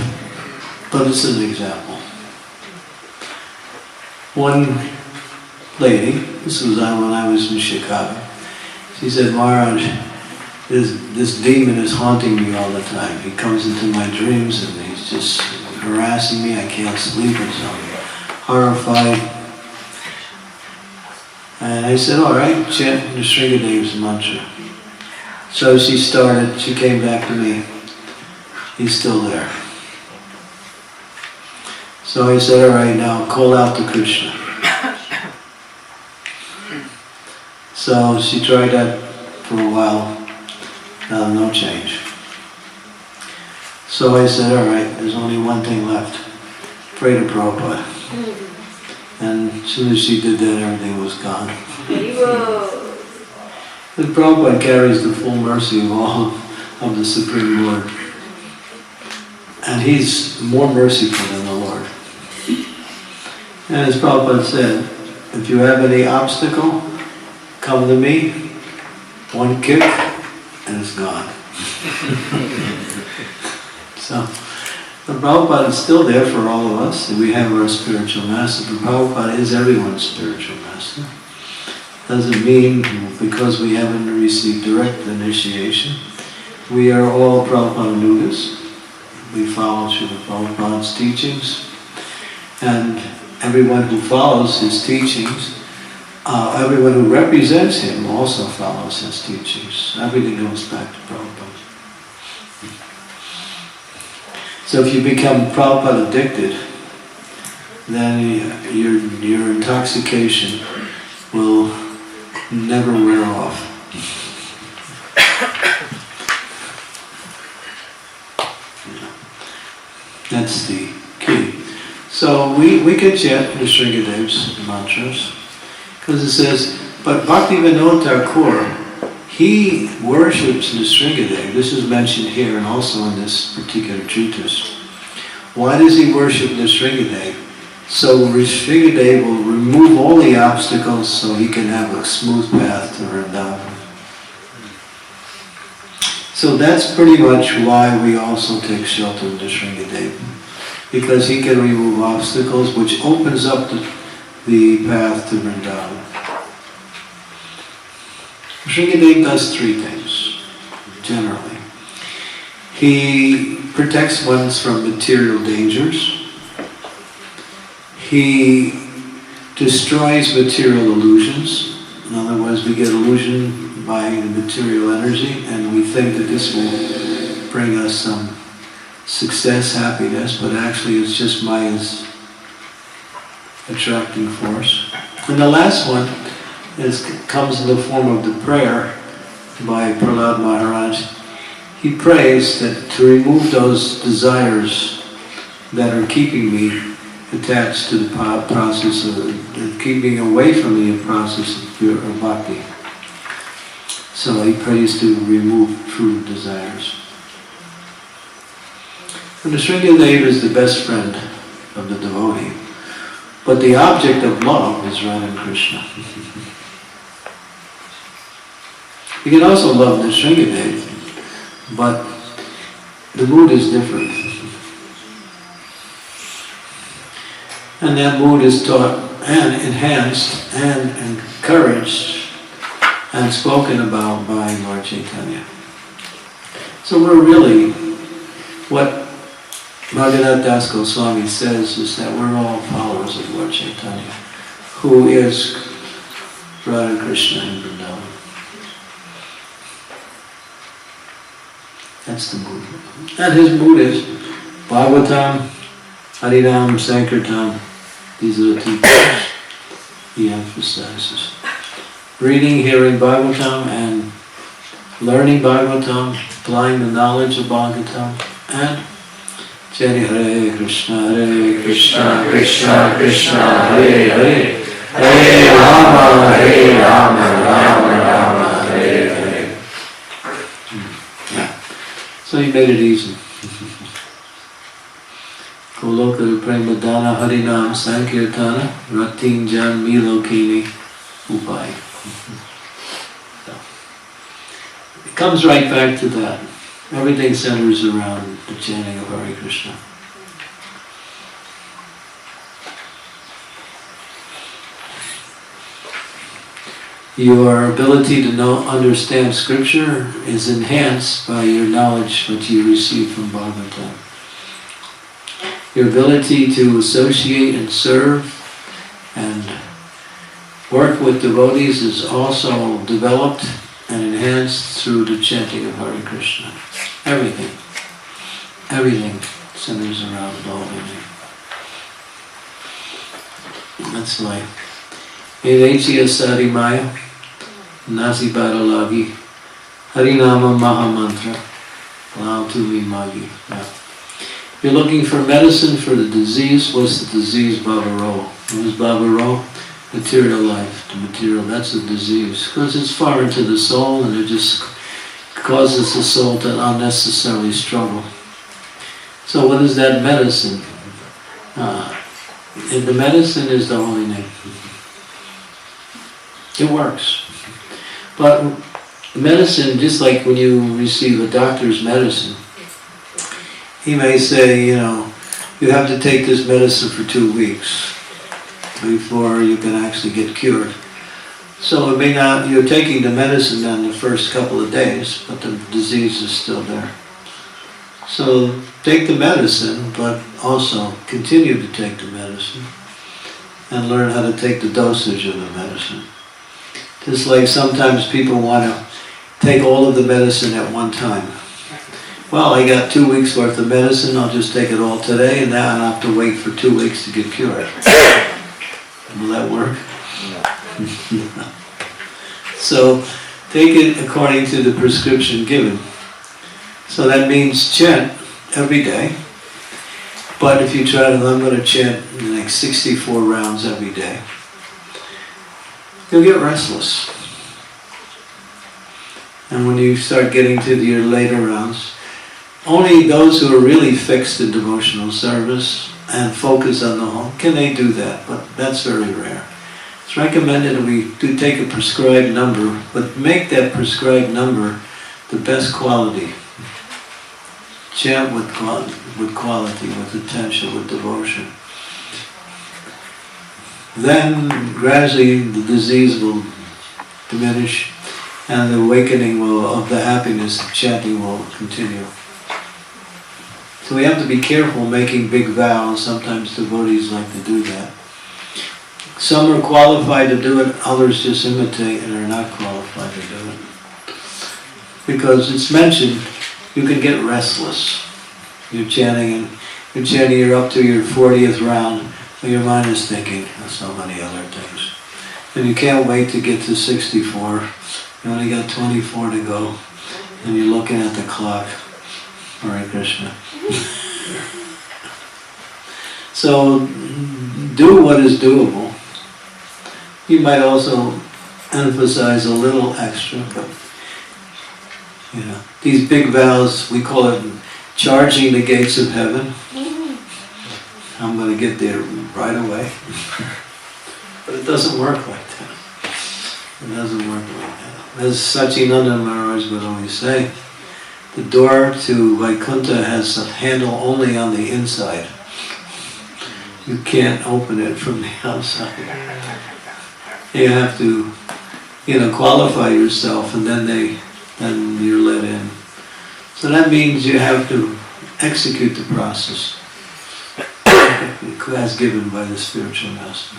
but it's an example. One lady, this was when I was in Chicago, she said, "Maharaj, this demon is haunting me all the time. He comes into my dreams and he's just harassing me. I can't sleep, and so I'm horrified." And I said, "All right, chant the Sringadev's mantra." So she came back to me. He's still there. So I said, "All right, now call out to Krishna." So she tried that for a while. No change. So I said, "All right, there's only one thing left. Pray to Prabhupada." And as soon as she did that, everything was gone. Very good. The Prabhupada carries the full mercy of all of the Supreme Lord. And he's more merciful than the Lord. And as Prabhupada said, if you have any obstacle, come to me, one kick, and it's gone. So, the Prabhupada is still there for all of us, and we have our spiritual master. The Prabhupada is everyone's spiritual master. Doesn't mean because we haven't received direct initiation, we are all Prabhupada Nugas. We follow Srila Prabhupada's teachings, and everyone who follows his teachings, everyone who represents him also follows his teachings. Everything goes back to Prabhupada. So if you become Prabhupada addicted, then your intoxication will never wear off. That's the key. So we can chant the Sringadev's mantras, because it says, but Bhaktivinoda Thakur, he worships the Sringadev. This is mentioned here and also in this particular treatise. Why does he worship the Sringadev? So Sringadev will remove all the obstacles so he can have a smooth path to Vrindavan. So that's pretty much why we also take shelter of the Sringadev, because he can remove obstacles, which opens up the path to Vrindavan. Sringadev does three things, generally. He protects one from material dangers. He destroys material illusions. In other words, we get illusion by the material energy, and we think that this will bring us some success, happiness, but actually it's just Maya's attracting force. And the last one comes in the form of the prayer by Prahlad Maharaj. He prays that to remove those desires that are keeping me attached to the process of keeping away from the process of pure bhakti. So he prays to remove true desires. And the Sringadev is the best friend of the devotee, but the object of love is Radha and Krishna. You can also love the Sringadev, but the mood is different. And that mood is taught and enhanced and encouraged and spoken about by Lord Chaitanya. So we're really, what Bhagavad Das Goswami says is that we're all followers of Lord Chaitanya, who is Radha Krishna in Vrindavan. That's the mood. And his mood is Bhagavatam, Harinam, Sankirtan. These are the two things he emphasizes. Reading, hearing Bhagavatam, and learning Bhagavatam, applying the knowledge of Bhagavatam, and chanting Hare Krishna, Krishna Krishna, Hare Hare, Hare Rama, Rama Rama, Hare Hare. So he made it easy. Goloka Premadana Harinam Sankirtana Ratin Jan Milokini Upai. It comes right back to that. Everything centers around the chanting of Hare Krishna. Your ability to understand scripture is enhanced by your knowledge which you receive from Bhagavatam. Your ability to associate and serve and work with devotees is also developed and enhanced through the chanting of Hare Krishna. Everything centers around Bhagavatam. That's why. Evechiya Sari Maya, Nasi Badalagi, Harinama Mahamantra, Lao Tumi Magi. You're looking for medicine for the disease. What's the disease? Bhavaro. What is Bhavaro? Material life. The material, that's a disease. Because it's far into the soul and it just causes the soul to unnecessarily struggle. So what is that medicine? The medicine is the holy name. It works. But medicine, just like when you receive a doctor's medicine, he may say, you have to take this medicine for 2 weeks before you can actually get cured. So it may not, you're taking the medicine on the first couple of days, but the disease is still there. So take the medicine, but also continue to take the medicine and learn how to take the dosage of the medicine. Just like sometimes people want to take all of the medicine at one time. Well, I got 2 weeks worth of medicine, I'll just take it all today, and now I'll have to wait for 2 weeks to get cured. Will that work? No. So, take it according to the prescription given. So that means chant every day. But if you try to, I'm going to chant like 64 rounds every day, you'll get restless. And when you start getting to your later rounds, only those who are really fixed in devotional service and focus on the home, can they do that? But that's very rare. It's recommended that we do take a prescribed number, but make that prescribed number the best quality. Chant with quality, with attention, with devotion. Then gradually the disease will diminish and the awakening of the happiness of chanting will continue. So we have to be careful making big vows. Sometimes devotees like to do that. Some are qualified to do it, others just imitate and are not qualified to do it. Because it's mentioned, you can get restless. You're chanting, you're up to your 40th round, and your mind is thinking of so many other things. And you can't wait to get to 64. You only got 24 to go, and you're looking at the clock. Hare Krishna. So, do what is doable. You might also emphasize a little extra, but these big vows, we call it charging the gates of heaven. I'm going to get there right away. But it doesn't work like that. It doesn't work like that. As Sachinanda Maharaj would always say, the door to Vaikuntha has a handle only on the inside. You can't open it from the outside. You have to, qualify yourself, and then you're let in. So that means you have to execute the process as given by the spiritual master.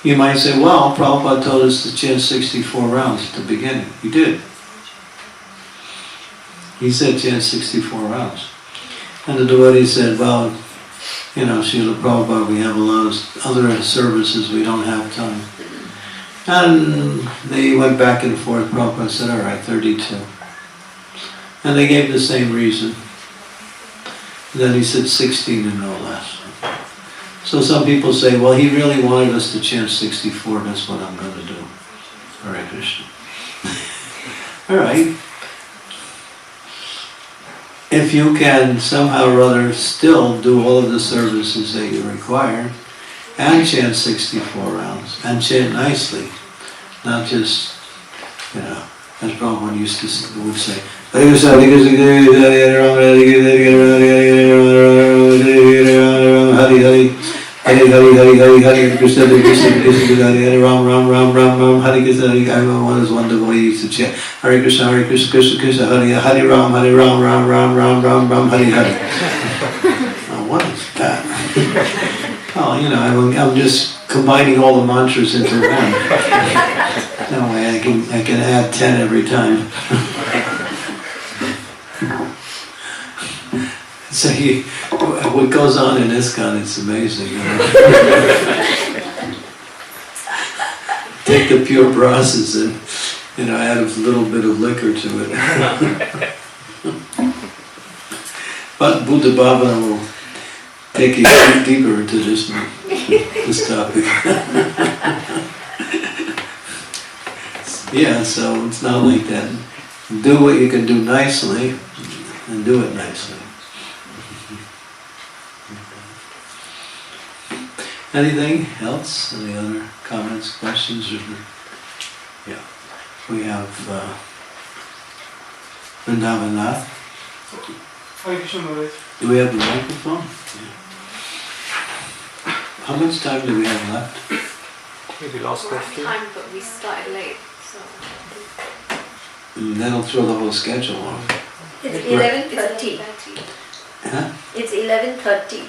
You might say, well, Prabhupada told us to chant 64 rounds at the beginning. He did. He said chant 64 rounds. And the devotee said, well, Srila Prabhupada, we have a lot of other services, we don't have time. And they went back and forth. Prabhupada said, all right, 32. And they gave the same reason. Then he said 16 and no less. So some people say, well, he really wanted us to chant 64, that's what I'm going to do. Hare Krishna. All right. If you can somehow or other still do all of the services that you require, and chant 64 rounds, and chant nicely, not just, as Prabhupada would say, Hare Krishna, Hare Krishna, Hare Ram, Hare Krishna, Hare Ram, Ram, Ram, Ram, Ram, Hare Krishna, Hare is one devotee used to chant, Hare Krishna, Krishna, Krishna, Hare Ram, Ram, Ram, Ram, Ram, Ram, Ram, Hare Hare. Now what is that? Oh, I'm just combining all the mantras into one. That way I can add 10 every time. So what goes on in ISKCON, it's amazing. Take the pure process and add a little bit of liquor to it. But Buddha Baba will take you deeper into this topic. Yeah, so it's not like that. Do what you can do nicely, and do it nicely. Anything else? Any other comments, questions? Yeah. We have Vrindavanath. Hare Krishna Maharaj. Do we have the microphone? Yeah. How much time do we have left? Maybe last question. Time, but we started late, so. That'll throw the whole schedule off. It's 11:30. Huh? It's 11:30.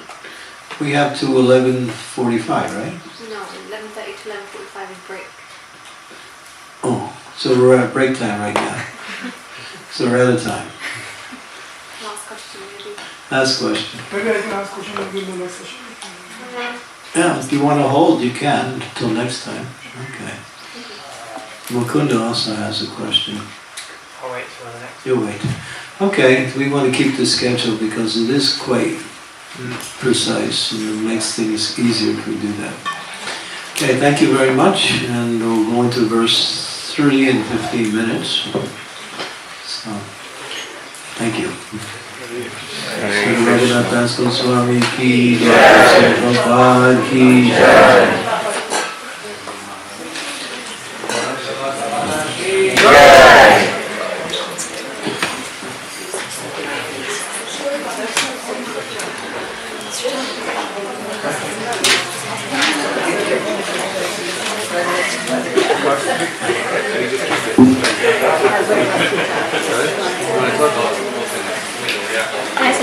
We have to 11:45, right? No, 11:30 to 11:45 is break. Oh, so we're at break time right now. So we're out of time. Last question, maybe. Last question. Maybe I can ask question maybe in the next session. Yeah, if you want to hold, you can till next time. Okay. Mukunda also has a question. I'll wait till the next. You'll wait. Okay, we want to keep the schedule because it is quite precise and it makes things easier if we do that. Okay, thank you very much, and we'll go into verse 3 in 15 minutes. So, thank you. Shri Raghunath Das Goswami ki jai, Prabhupada ki jai. Nice.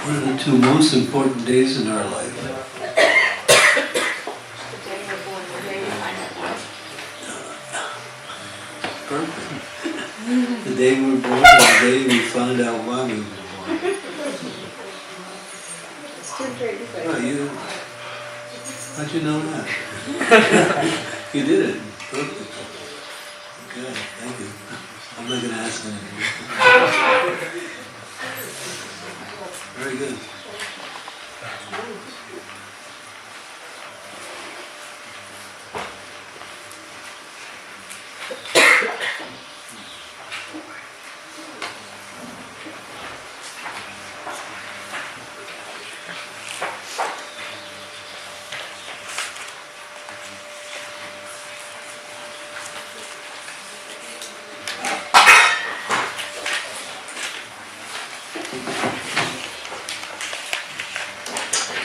What are the two most important days in our life? Perfect. The day we were born and the day we found out why we were born. Still pretty good. Oh, how'd you know that? You did it. Perfect. Okay, thank you. I'm not going to ask anything. Very good.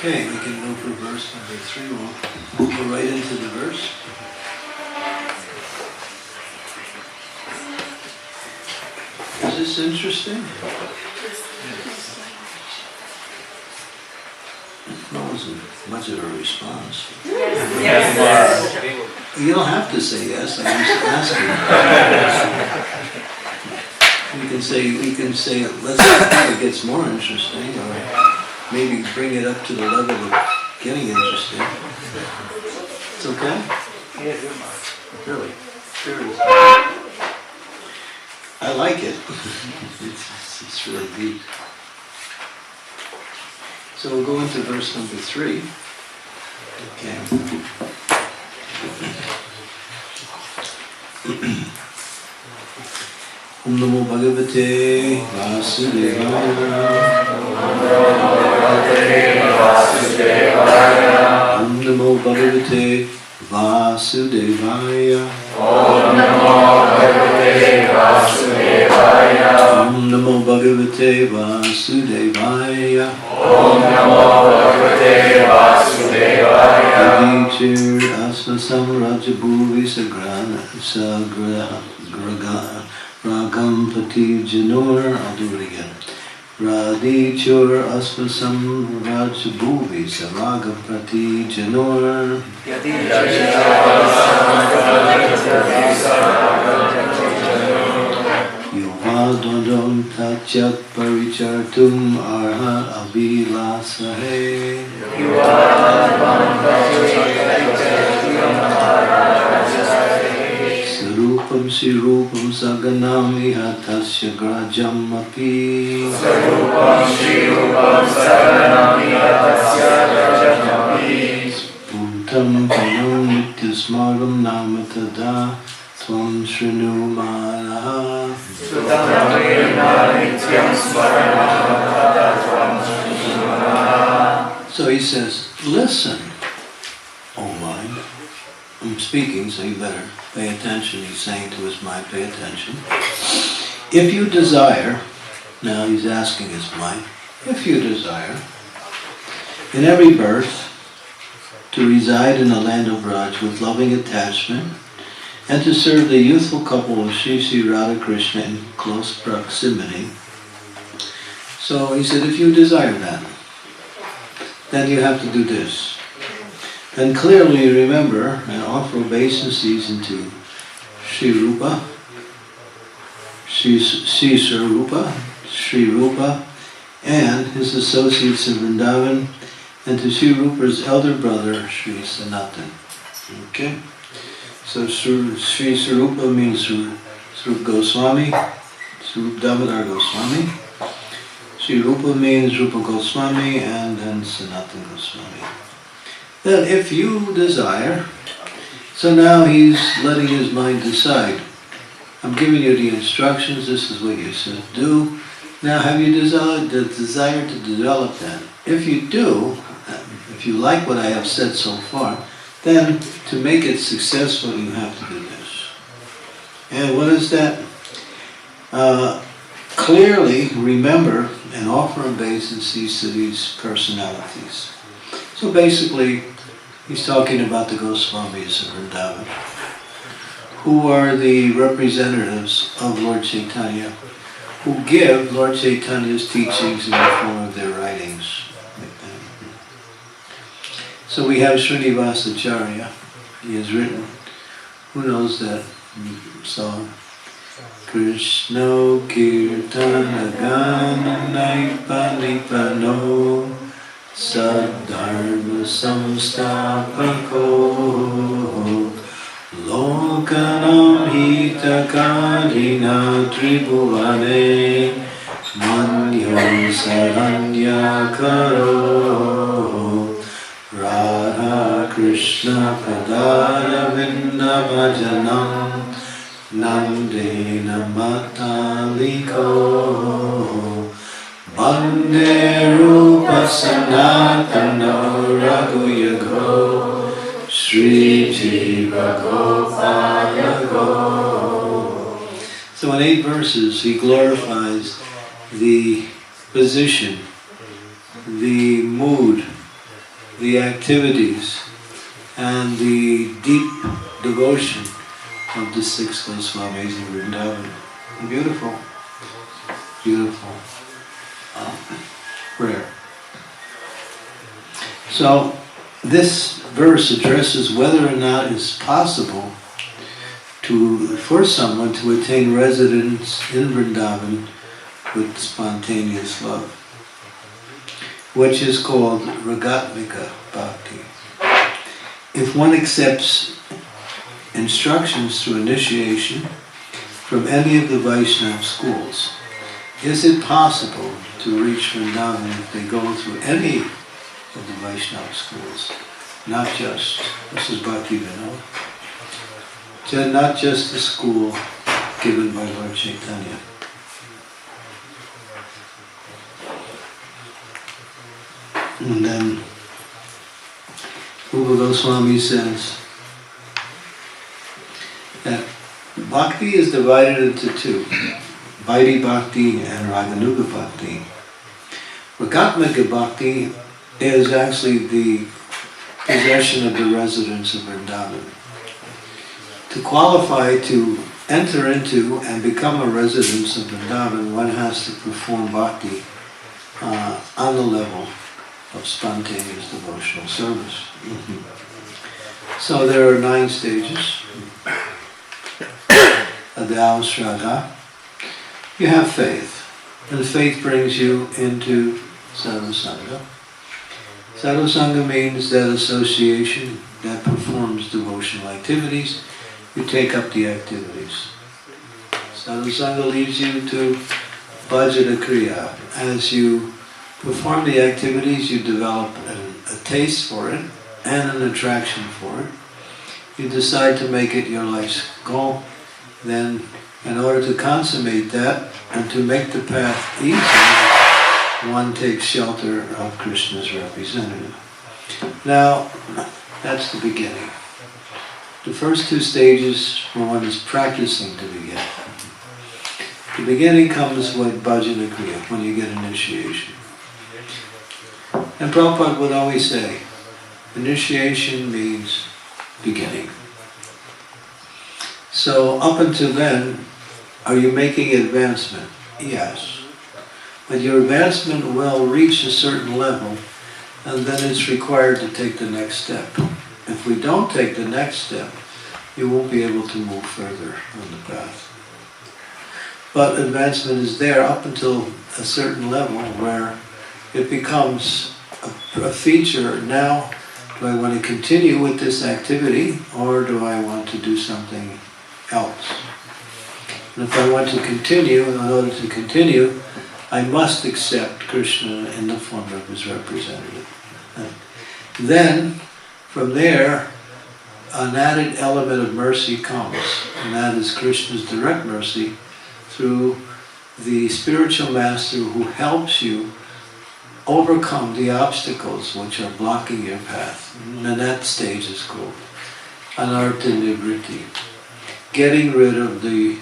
Okay, we can go for verse number 3. We'll go right into the verse. Is this interesting? That wasn't much of a response. Yes. You don't have to say yes, I'm just asking. We can say, let's see if it gets more interesting, or maybe bring it up to the level of getting interesting. It's okay? Really? I like it. It's really deep. So we'll go into verse number 3. Okay. Om Namo Bhagavate Vasudevaya. Om Namo Bhagavate Vasudevaya. Om Namo Bhagavate Vasudevaya. Om Namo Bhagavate Vasudevaya. Om Namo Bhagavate Vasudevaya. Adichir Asvasam Rajabhuvi Sagrana Ragam Pati Janur. I'll do it again. Radichur Asvasam Rajabhuvi Saragam Pati Janur. Yuvadodam Tachat Parichartum Arha Abhilasahe. Sarupam Shirupam Saganam Ihatasya Grajam Api. Sarupam Shirupam Saganam Ihatasya Grajam Api. Puntam Panam Nityasmaram Namatada Tvam Shrinu Manaha. So he says, listen, O mind. I'm speaking, so you better pay attention. He's saying to his mind, pay attention. If you desire, now he's asking his mind, if you desire, in every birth, to reside in the land of Raj with loving attachment, and to serve the youthful couple of Sri Sri Radha Krishna in close proximity. So he said, if you desire that, then you have to do this. And clearly remember and offer obeisances into Sri Rupa, Sri Sarupa, Sri Rupa, and his associates in Vrindavan, and to Sri Rupa's elder brother, Sri Sanatan. Okay? So Sri Sarupa means Swarup Goswami, Swarup Damodar Goswami. Sri Rupa means Rupa Goswami, and then Sanatan Goswami. Then if you desire, so now he's letting his mind decide. I'm giving you the instructions, this is what you should do. Now have you the desire to develop that? If you do, if you like what I have said so far, then to make it successful you have to do this. And what is that? Clearly remember and offer obeisances to these personalities. So basically, he's talking about the Goswamis of Vrindavan, who are the representatives of Lord Chaitanya, who give Lord Chaitanya's teachings in the form of their writings. So we have Srinivasacharya. He has written, who knows that song? Krishna Kirtana Gana Naipanipano Sadharma Samstapako Lokanam Hitakarina Tribhuvane Manyo Saranyakaro Radha Krishna Padara Vindavajanam Nandena Mataliko Bande Rupa Sanatana Raghuyago Sri Jiva Gopalago. So in 8 verses he glorifies the position, the mood, the activities, and the deep devotion of the 6 Goswamis in Vrindavan. Beautiful, beautiful prayer. So this verse addresses whether or not it's possible for someone to attain residence in Vrindavan with spontaneous love, which is called Ragatmika Bhakti. If one accepts instructions through initiation from any of the Vaishnava schools, is it possible to reach Vrindavan if they go through any of the Vaishnava schools? Not just, this is Bhakti Vinod, not just the school given by Lord Chaitanya. And then Rupa Goswami says that Bhakti is divided into 2, Vaidhi Bhakti and Raganuga Bhakti. Ragatmika Bhakti is actually the possession of the residents of Vrindavan. To qualify to enter into and become a resident of Vrindavan, one has to perform Bhakti on the level of spontaneous devotional service. So there are 9 stages. Adhyava Shraddha. You have faith, and faith brings you into Sadhusanga. Sadhusanga means that association that performs devotional activities. You take up the activities. Sadhusanga leads you to Bhajana Kriya. As you perform the activities, you develop a taste for it and an attraction for it. You decide to make it your life's goal. Then, in order to consummate that and to make the path easy, one takes shelter of Krishna's representative. Now, that's the beginning. The first 2 stages where one is practicing to begin. The beginning comes with Bhajana Kriya, when you get initiation. And Prabhupada would always say, initiation means beginning. So up until then, are you making advancement? Yes. But your advancement will reach a certain level, and then it's required to take the next step. If we don't take the next step, you won't be able to move further on the path. But advancement is there up until a certain level where it becomes a feature. Now, do I want to continue with this activity, or do I want to do something else? And if I want to continue, in order to continue, I must accept Krishna in the form of his representative. Then, from there, an added element of mercy comes, and that is Krishna's direct mercy through the spiritual master who helps you overcome the obstacles which are blocking your path. And that stage is called Anartha Nivriti, getting rid of the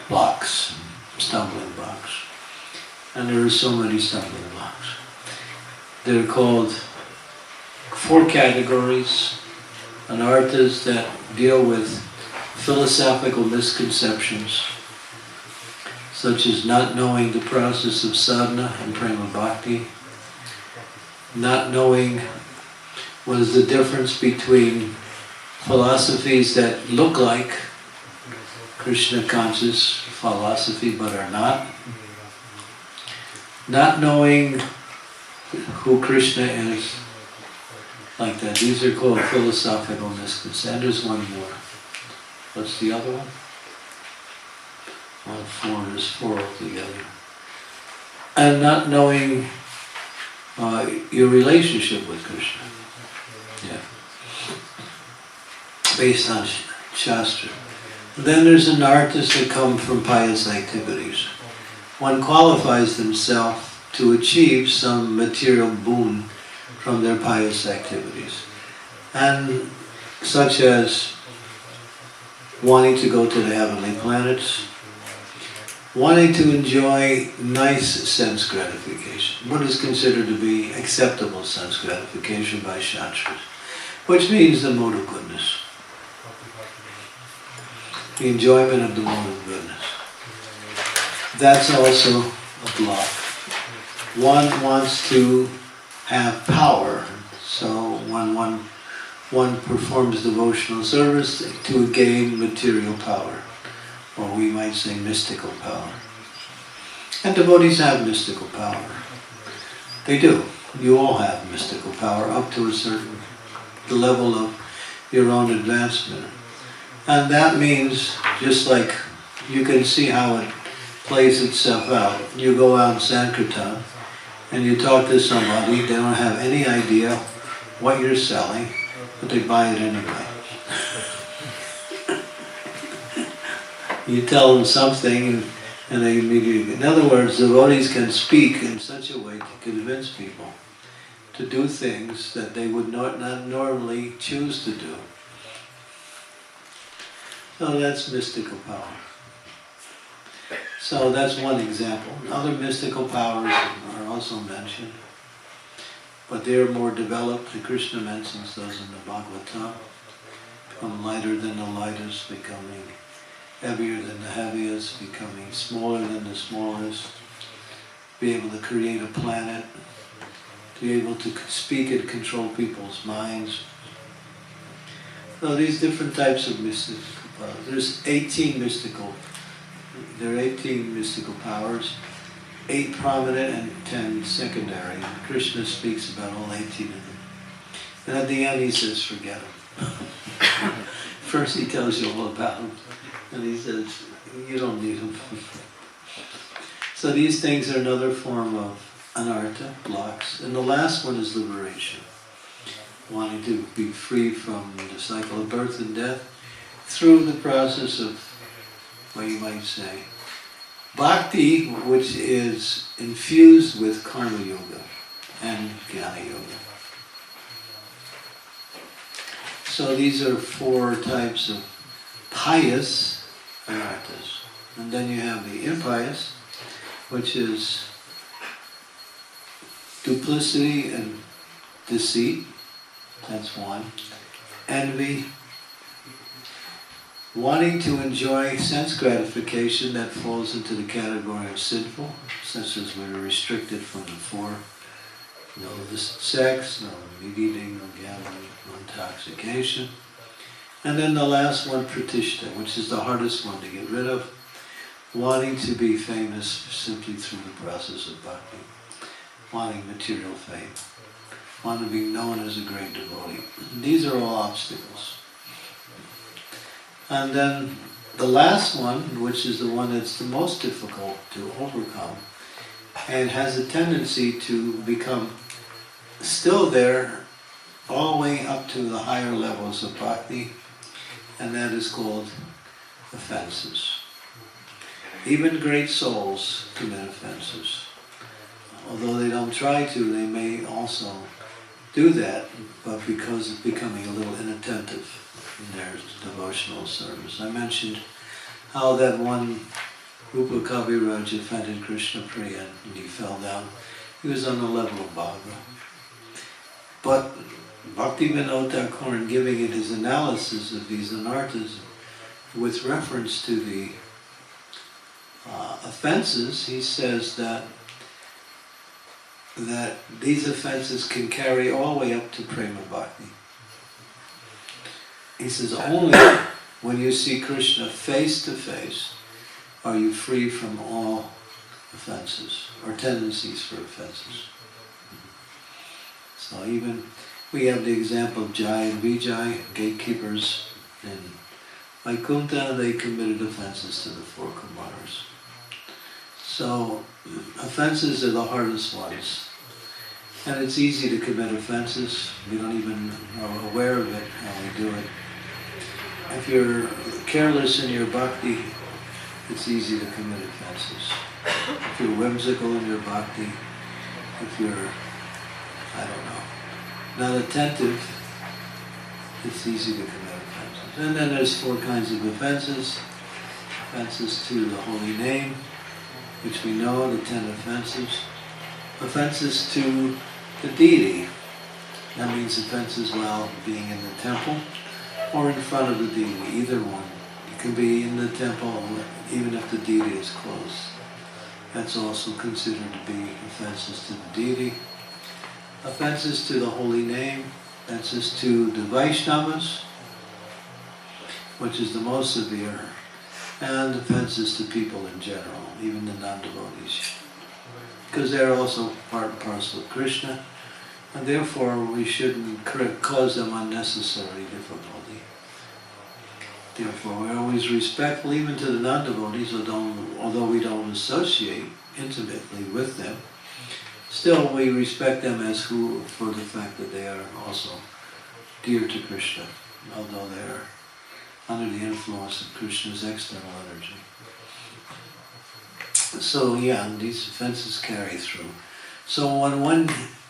blocks, stumbling blocks. And there are so many stumbling blocks. They're called 4 categories. Anarthas that deal with philosophical misconceptions. such as not knowing the process of sadhana and prema bhakti, not knowing what is the difference between philosophies that look like Krishna conscious philosophy but are not knowing who Krishna is, like that. These are called philosophical mystics. And there's one more. What's the other one? Well, four. There's four altogether. And not knowing your relationship with Krishna. Yeah. Based on Shastra. Then there's an artist that come from pious activities. One qualifies themselves to achieve some material boon from their pious activities. And such as wanting to go to the heavenly planets, wanting to enjoy nice sense gratification, what is considered to be acceptable sense gratification by Shastras, which means the mode of goodness. The enjoyment of the mode of goodness. That's also a block. One wants to have power, so when one performs devotional service to gain material power, or we might say mystical power. And devotees have mystical power. They do. You all have mystical power up to a certain level of your own advancement. And that means, just like you can see how it plays itself out. You go out in Sankirtan and you talk to somebody, they don't have any idea what you're selling, but they buy it anyway. You tell them something and they immediately... In other words, devotees can speak in such a way to convince people to do things that they would not normally choose to do. So that's mystical power. So that's one example. Other mystical powers are also mentioned, but they are more developed. The Krishna mentions those in the Bhagavatam. Become lighter than the lightest, becoming heavier than the heaviest, becoming smaller than the smallest, be able to create a planet, to be able to speak and control people's minds. So these different types of mystical powers. There's 18 mystical. There are 18 mystical powers, 8 prominent and 10 secondary. And Krishna speaks about all 18 of them. And at the end he says, forget them. First he tells you all about them, and he says, you don't need them. So these things are another form of anartha, blocks. And the last one is liberation. Wanting to be free from the cycle of birth and death through the process of, what you might say, bhakti, which is infused with karma yoga and jnana yoga. So these are 4 types of pious anarthas. And then you have the impious, which is duplicity and deceit. That's one. Envy. Wanting to enjoy sense gratification, that falls into the category of sinful, such as we're restricted from the 4. No sex, no meat eating, no gambling, no intoxication. And then the last one, pratishta, which is the hardest one to get rid of. Wanting to be famous simply through the process of bhakti. Wanting material fame. Wanting to be known as a great devotee. These are all obstacles. And then the last one, which is the one that's the most difficult to overcome, and has a tendency to become still there all the way up to the higher levels of bhakti, and that is called offenses. Even great souls commit offenses. Although they don't try to, they may also do that, but because of becoming a little inattentive in their devotional service. I mentioned how that one Rupa Kaviraj offended Krishna Priya and he fell down. He was on the level of Bhagavad. But Bhaktivinoda Thakur, in giving it his analysis of these anarthas with reference to the offenses, he says that these offenses can carry all the way up to prema bhakti. He says only when you see Krishna face to face are you free from all offenses or tendencies for offenses. So even we have the example of Jai and Vijay, gatekeepers in Vaikuntha. They committed offenses to the four Kumaras. So offenses are the hardest ones. And it's easy to commit offenses. We don't even are aware of it, how we do it. If you're careless in your bhakti, it's easy to commit offenses. If you're whimsical in your bhakti, if you're, not attentive, it's easy to commit offenses. And then there's four kinds of offenses. Offenses to the holy name, which we know, the 10 offenses. Offenses to the deity. That means offenses while being in the temple or in front of the deity, either one. It can be in the temple even if the deity is close. That's also considered to be offenses to the deity. Offenses to the holy name, offenses to the Vaishnavas, which is the most severe, and offenses to people in general, even the non-devotees. Because they're also part and parcel of Krishna, and therefore we shouldn't cause them unnecessary difficulty. Therefore we're always respectful even to the non-devotees, although we don't associate intimately with them. Still, we respect them as who, for the fact that they are also dear to Krishna, although they are under the influence of Krishna's external energy. So yeah, these offenses carry through. So when one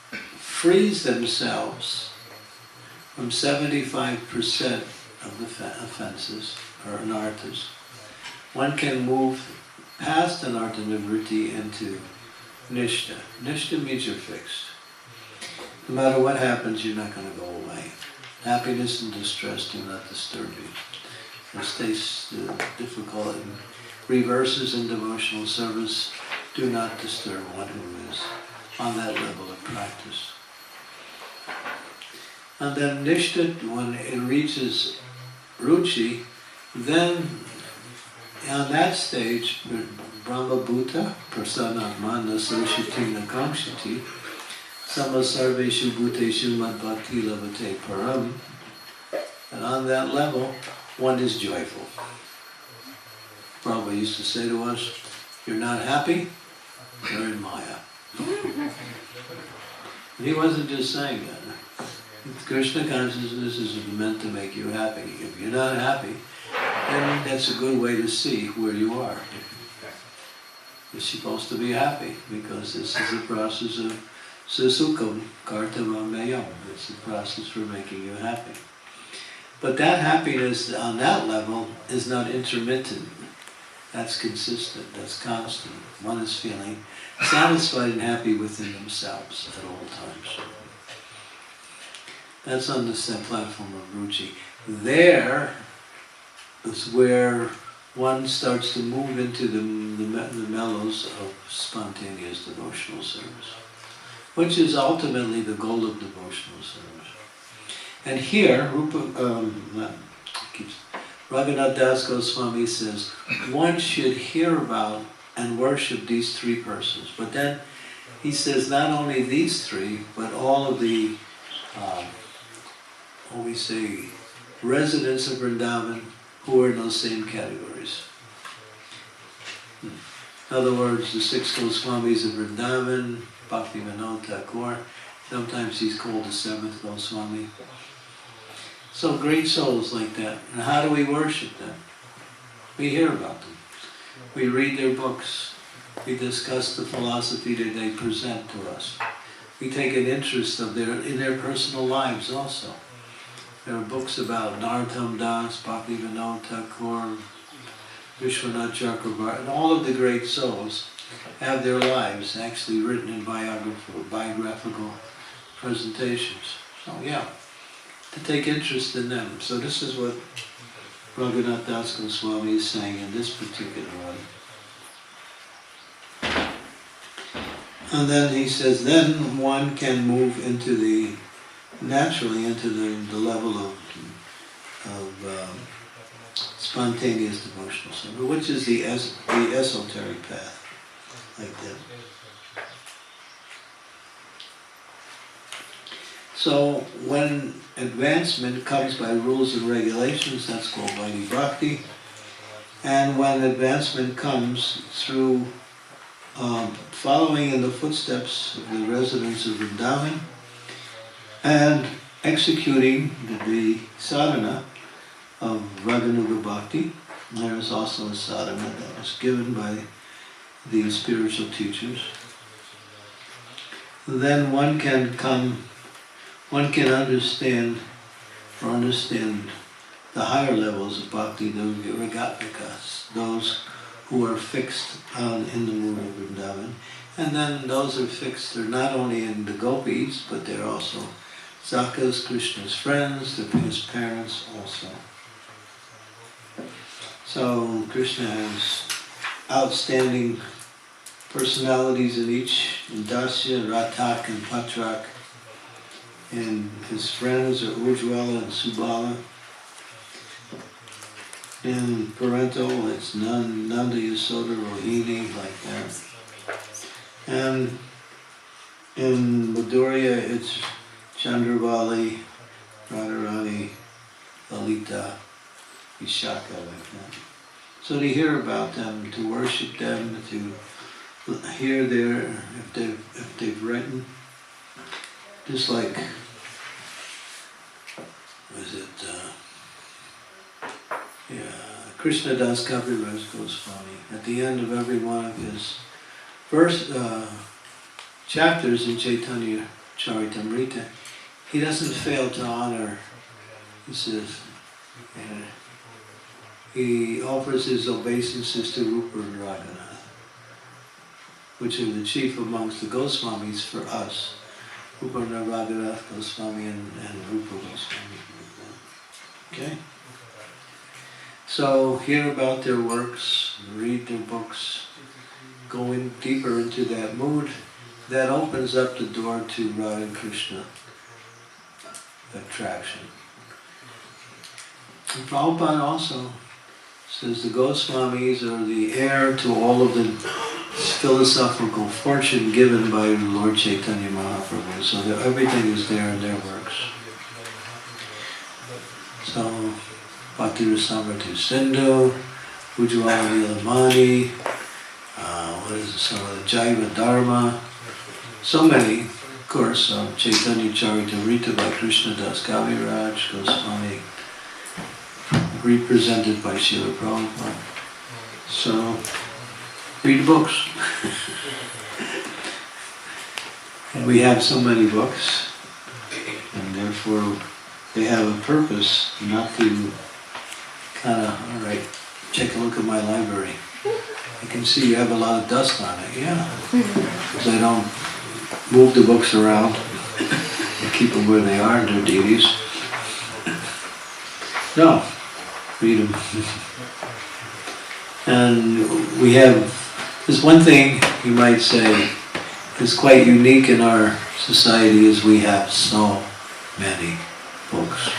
frees themselves from 75% of the offenses, or anarthas, one can move past anartha nivritti into Nishta. Nishta means you're fixed. No matter what happens, you're not going to go away. Happiness and distress do not disturb you. Mistakes, difficult and reverses in devotional service do not disturb one who is on that level of practice. And then Nishta, when it reaches Ruchi, then on that stage, Brahma Bhuta, Prasanatma, Nasashiti Nakamshiti, Sama Sarveshu Bhuteshu Mad Bhakti Lavate Param. And on that level, one is joyful. Prabhupada used to say to us, you're not happy, you're in Maya. And he wasn't just saying that. Krishna consciousness is meant to make you happy. If you're not happy, then that's a good way to see where you are. You're supposed to be happy, because this is a process of susukam, kartava mayam. It's a process for making you happy. But that happiness on that level is not intermittent. That's consistent, that's constant. One is feeling satisfied and happy within themselves at all times. That's on the platform of Ruchi. There is where one starts to move into the mellows of spontaneous devotional service, which is ultimately the goal of devotional service. And here, Raghunath Das Goswami says, one should hear about and worship these three persons. But then he says not only these three, but all of the, what we say, residents of Vrindavan who are in those same categories. In other words, the 6 Goswamis of Vrindavan, Bhaktivinoda Thakur, sometimes he's called the 7th Goswami. So great souls like that. And how do we worship them? We hear about them. We read their books. We discuss the philosophy that they present to us. We take an interest in their personal lives also. There are books about Narottam Das, Bhaktivinoda Thakur, Vishwanath Chakravarti, and all of the great souls have their lives actually written in biographical presentations. So yeah, to take interest in them. So this is what Raghunath Das Goswami is saying in this particular one. And then he says, then one can move into the, naturally into the level of spontaneous devotional service, which is the esoteric path, like that. So when advancement comes by rules and regulations, that's called Vaidhi Bhakti. And when advancement comes through following in the footsteps of the residents of Vrindavan and executing the sadhana of Raganuga Bhakti, there is also a sadhana that was given by the spiritual teachers. Then one can understand the higher levels of bhakti, the Ragatmikas, those who are fixed in the mood of Vrindavan. And then those are fixed, they're not only in the gopis, but they're also Sakhas, Krishna's friends, his parents also. So Krishna has outstanding personalities in each, in Dasya, Ratak and Patrak. And his friends are Ujjwala and Subala. In parental, it's Nanda, Yasoda, Rohini, like that. And in Madhurya, it's Chandravali, Radharani, Lalita, Vishaka, like that. So to hear about them, to worship them, to hear if they've written, just like, Krishna Das Kaviraj Goswami, at the end of every one of his chapters in Chaitanya Charitamrita, he doesn't fail to honor, he says, he offers his obeisances to Rupa and Raghunath, which are the chief amongst the Goswamis for us. Rupa and Raghunath Goswami and Rupa Goswami. Okay? So hear about their works, read their books, go in deeper into that mood. That opens up the door to Radha and Krishna attraction. And Prabhupada also says the Goswamis are the heir to all of the philosophical fortune given by Lord Chaitanya Mahaprabhu. So everything is there in their works. So Bhakti Rasamrita Sindhu, Ujjwala Nilamani, some of the Jaiva Dharma, so many, of course, Chaitanya Charitamrita by Krishna Das Kaviraj Goswami, represented by Srila Prabhupada. So, read books. And we have so many books, and therefore they have a purpose, not to kind of, all right, take a look at my library. I can see you have a lot of dust on it, yeah. Because I don't move the books around. I keep them where they are, they're deities. No, read them. And we have, there's one thing you might say is quite unique in our society is we have so many books.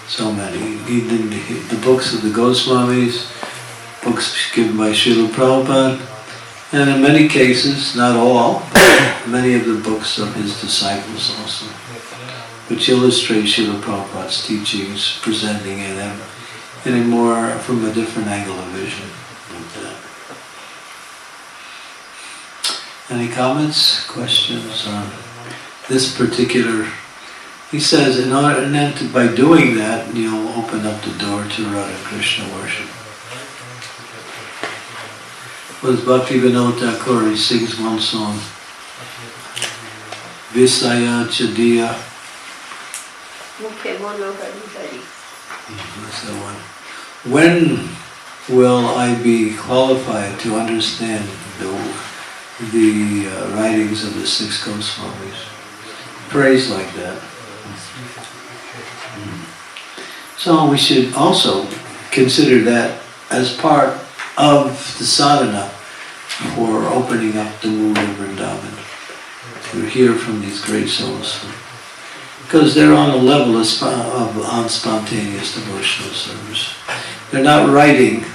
So many. Even the books of the Goswamis, books given by Srila Prabhupada, and in many cases, not all, but many of the books of his disciples also, which illustrate Srila Prabhupada's teachings, presenting them in a more, from a different angle of vision. Any comments, questions on this particular? He says, by doing that, you'll open up the door to Radha Krishna worship. Was Bhakti Vinod Thakur, he sings one song, Visaya Chadiya. That's the one. When will I be qualified to understand the writings of the six Goswamis? Praise like that. So we should also consider that as part of the sadhana for opening up the mood of Vrindavan, to hear from these great souls. Because they're on a level of unspontaneous devotional service. They're not writing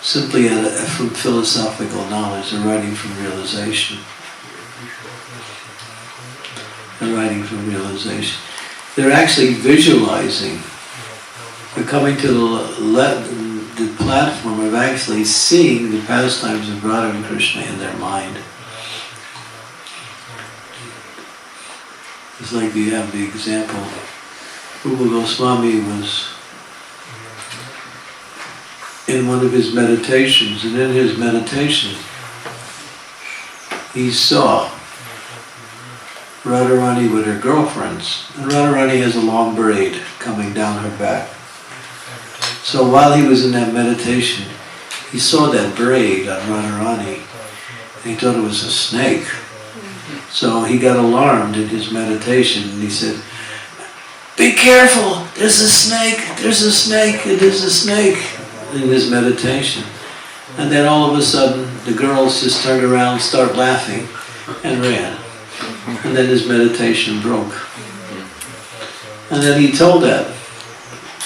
simply from philosophical knowledge, they're writing from realization. They're writing from realization. They're actually visualizing. They're coming to the platform of actually seeing the pastimes of Radha and Krishna in their mind. It's like you have the example, Rupa Goswami was in one of his meditations, and in his meditation he saw Radharani with her girlfriends, and Radharani has a long braid coming down her back. So while he was in that meditation, he saw that braid on Radharani, and he thought it was a snake. So he got alarmed in his meditation, and he said, "Be careful, there's a snake, there's a snake, there's a snake," in his meditation. And then all of a sudden, the girls just turned around, started laughing, and ran. And then his meditation broke. And then he told that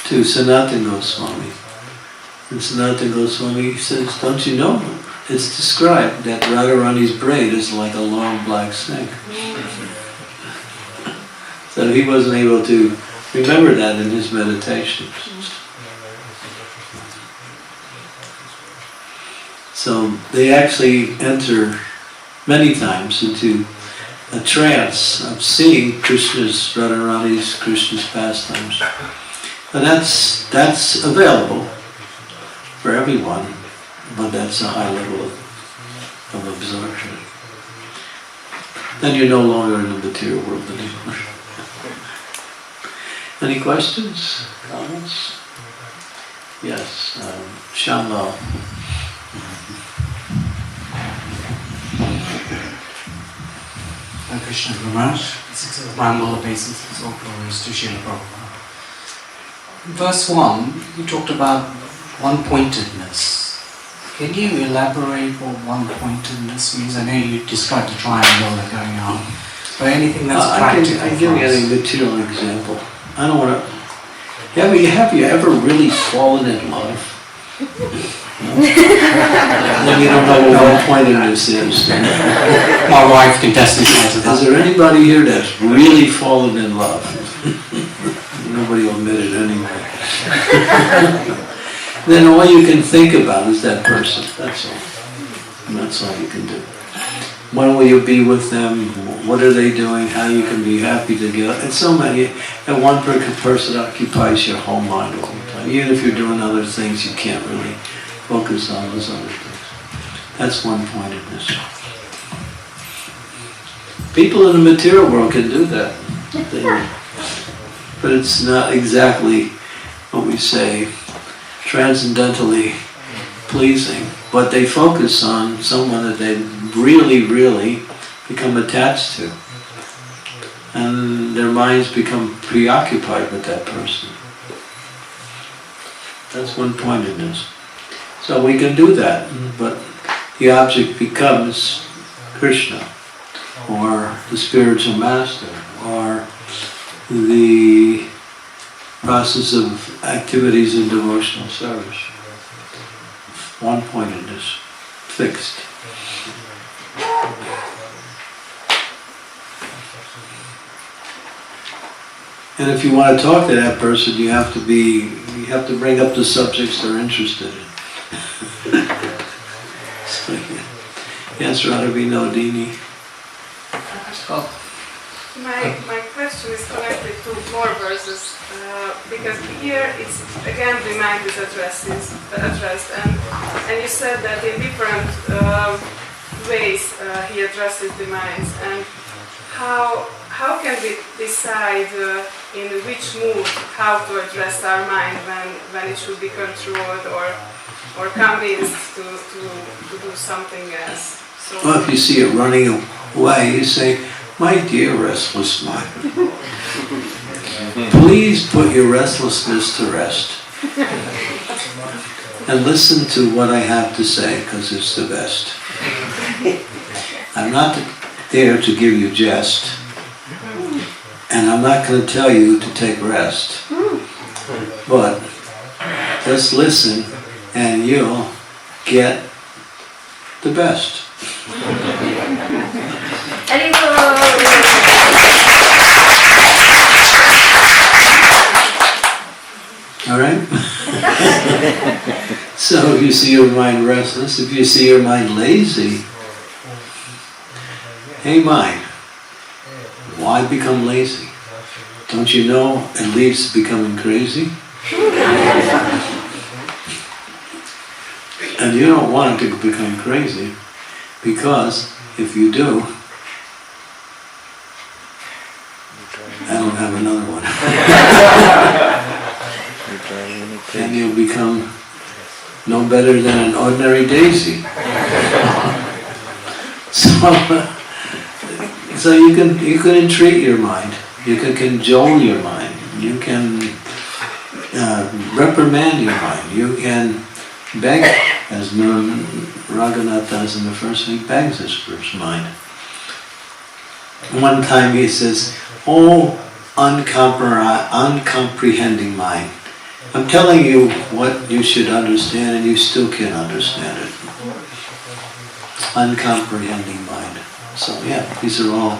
to Sanatana Goswami. And Sanatana Goswami says, "Don't you know? It's described that Radharani's braid is like a long black snake." So he wasn't able to remember that in his meditations. So they actually enter many times into a trance of seeing Radharani's Krishna's pastimes. And that's available for everyone, but that's a high level of absorption. Then you're no longer in the material world anymore. Any questions? Comments? Yes, Shamlal. Krishna Maharaj, my obeisance, all glories to Srila Prabhupada. Verse 1, you talked about one-pointedness. Can you elaborate what one-pointedness means? I know you described the triangle going on, but anything that's practical. I can give you a material example. I don't want to. Have you ever really fallen in love? Then you don't know what one-pointedness is. My wife can testify to that. Is there anybody here that's really fallen in love? Nobody will admit it anyway. Then all you can think about is that person. That's all. And that's all you can do. When will you be with them? What are they doing? How you can be happy together? And so many. And one person occupies your whole mind all the time. Even if you're doing other things, you can't really focus on those other things. That's one-pointedness. People in the material world can do that. But it's not exactly what we say, transcendentally pleasing. But they focus on someone that they really, really become attached to. And their minds become preoccupied with that person. That's one-pointedness. So we can do that, but the object becomes Krishna, or the spiritual master, or the process of activities in devotional service. One-pointedness, fixed. And if you want to talk to that person, you have to bring up the subjects they're interested in. So, yes, Radha Vinodini. My question is connected to more verses, because here it's again the mind is addressed, and you said that in different ways he addresses the minds, and how can we decide in which mood how to address our mind when it should be controlled or convinced to do something else? So well, if you see it running away, you say, "My dear restless mind, please put your restlessness to rest and listen to what I have to say, because it's the best." I'm not there to give you jest, and I'm not going to tell you to take rest, but just listen and you'll get the best. All right? So if you see your mind restless, if you see your mind lazy, hey mind, why become lazy? Don't you know it leads to becoming crazy? And you don't want it to become crazy, because if you do, I don't have another one. And you'll become no better than an ordinary daisy. So you can entreat your mind, you can cajole your mind, you can reprimand your mind, you can beg, as Raghunath does in the first week, begs his first mind. One time he says, "Oh, uncomprehending mind, I'm telling you what you should understand and you still can't understand it." Uncomprehending mind. So yeah, these are all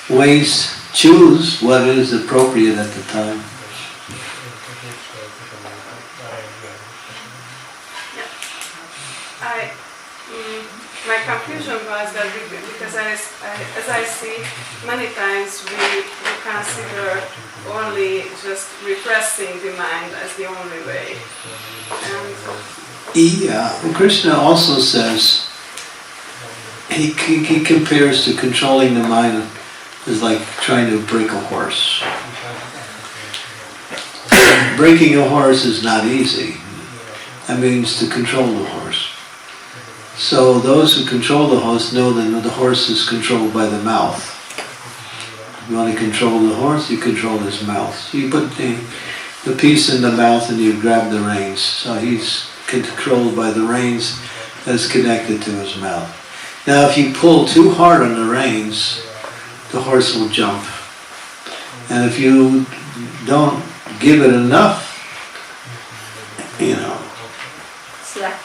ways. Choose what is appropriate at the time. My confusion was that because as I see, many times we consider only just repressing the mind as the only way. And Krishna also says, he compares to controlling the mind as like trying to break a horse. Breaking a horse is not easy. That means to control the horse. So those who control the horse know that the horse is controlled by the mouth. If you want to control the horse, you control his mouth. So you put the piece in the mouth and you grab the reins. So he's controlled by the reins that's connected to his mouth. Now if you pull too hard on the reins, the horse will jump. And if you don't give it enough, Slack.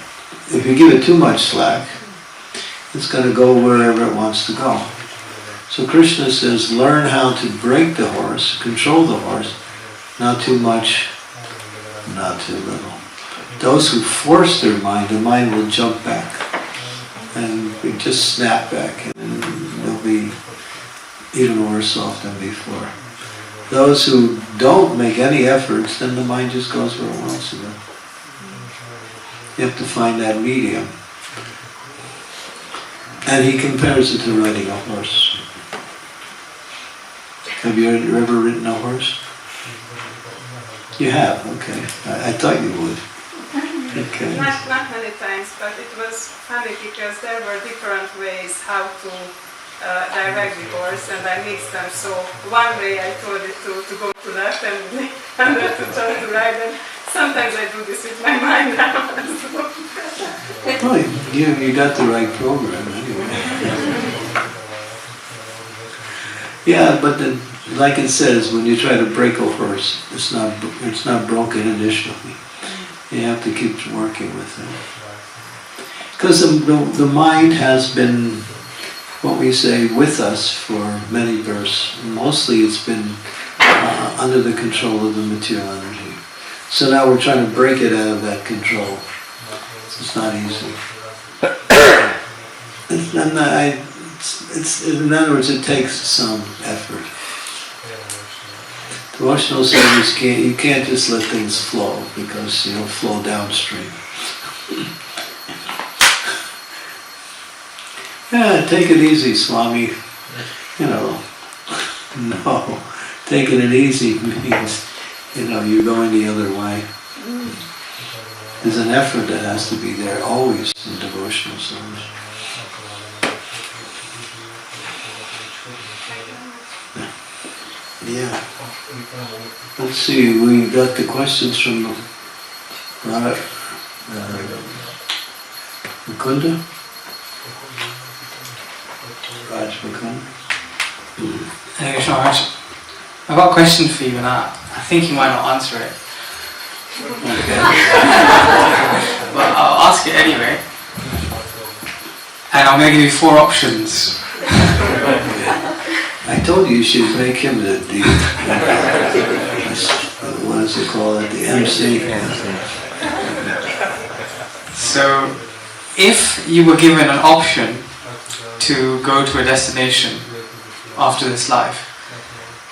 If you give it too much slack, it's going to go wherever it wants to go. So Krishna says, learn how to break the horse, control the horse, not too much, not too little. Those who force their mind, the mind will jump back and just snap back, and they'll be even worse off than before. Those who don't make any efforts, then the mind just goes where it wants to go. You have to find that medium. And he compares it to riding a horse. Have you ever ridden a horse? You have, okay. I thought you would. Okay. Not many times, but it was funny because there were different ways how to direct the horse, and I mixed them. So one way I told it to go to left and another to turn to right, and sometimes I do this with my mind now. Well, you got the right program anyway. Yeah, but then, like it says, when you try to break a horse, it's not broken initially. You have to keep working with it. Because the mind has been, what we say, with us for many births. Mostly it's been under the control of the material energy. So now we're trying to break it out of that control. It's not easy. In other words, it takes some effort. Devotional service, you can't just let things flow, because you'll flow downstream. Yeah, take it easy, Swami. No. Taking it easy means, you're going the other way. There's an effort that has to be there always in devotional service. Yeah. Let's see, we got the questions from Mukunda. Raj Mukund. Hey, Krishna Maharaj. I've got a question for you, and I think you might not answer it. But I'll ask it anyway. And I'm going to give you 4 options. I told you should make him the what does it call it, the MC. So, if you were given an option to go to a destination after this life,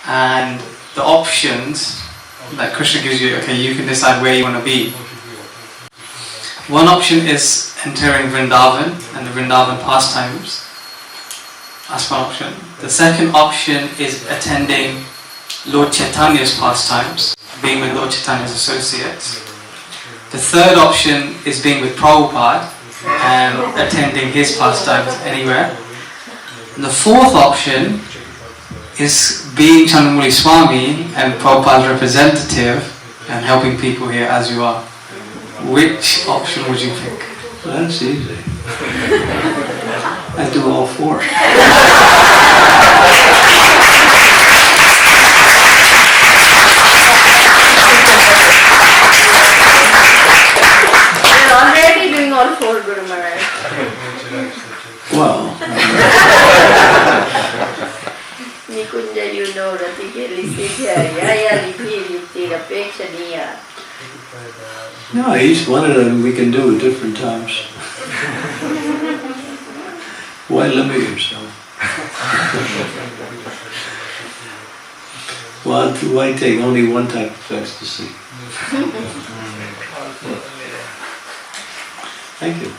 and the options that Krishna gives you, okay, you can decide where you want to be. One option is entering Vrindavan and the Vrindavan pastimes. That's one option. The second option is attending Lord Chaitanya's pastimes, being with Lord Chaitanya's associates. The third option is being with Prabhupada and attending his pastimes anywhere. And the fourth option is being Candramauli Swami and Prabhupada's representative and helping people here as you are. Which option would you pick? Well, that's easy. I do all 4. You're already doing all 4, Guru Maharaj. Well, Nikunja, you know, Ratike Lisithya, Yaya Lipi Lipti Rapekshaniya. no, each one of them we can do at different times. Why limit yourself? Well, why take only one type of ecstasy? Thank you.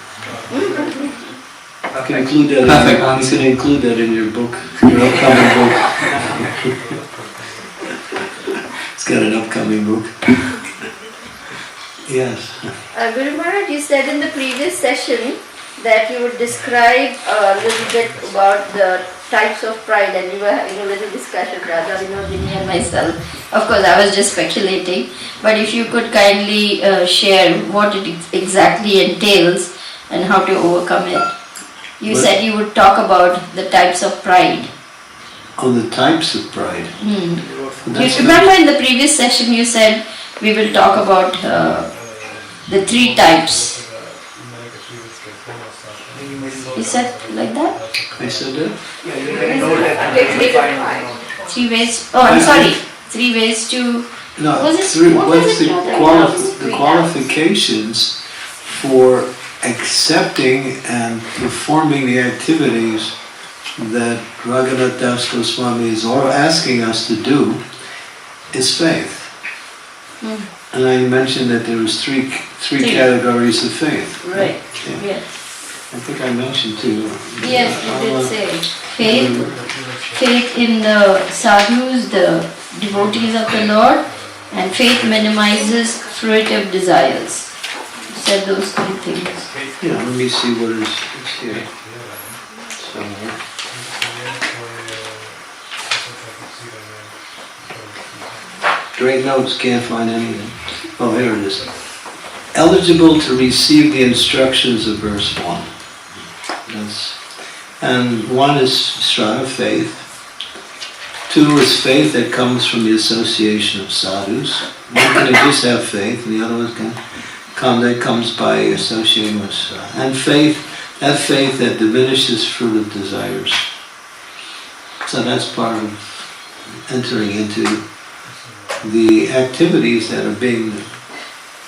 You can include that. You can include that in your book, your upcoming book. It's got an upcoming book. Yes. Guru Maharaj, you said in the previous session that you would describe a little bit about the types of pride, and you were having a little discussion, Radha Vinodini and myself. Of course, I was just speculating, but if you could kindly share what it exactly entails and how to overcome it. You said you would talk about the types of pride. Oh, the types of pride. You remember in the previous session you said we will talk about the 3 types. You said like that? I said that? 3 ways. Oh, I'm sorry. 3 ways to. No, What's the the qualifications for accepting and performing the activities that Raghunath Das Goswami is asking us to do is faith. And I mentioned that there was three categories of faith. Right. Yeah. Yes. I think I mentioned too. Yes, you did say faith in the sadhus, the devotees of the Lord, and faith minimizes fruitive desires. You said those 3 things. Yeah, let me see what it's here. Somewhere. Great notes, can't find anything. Oh, here it is. Eligible to receive the instructions of verse 1. And 1 is strata faith. 2 is faith that comes from the association of sadhus. One can just have faith, and the other one can come that comes by associating with and faith that diminishes fruitive desires. So that's part of entering into the activities that are being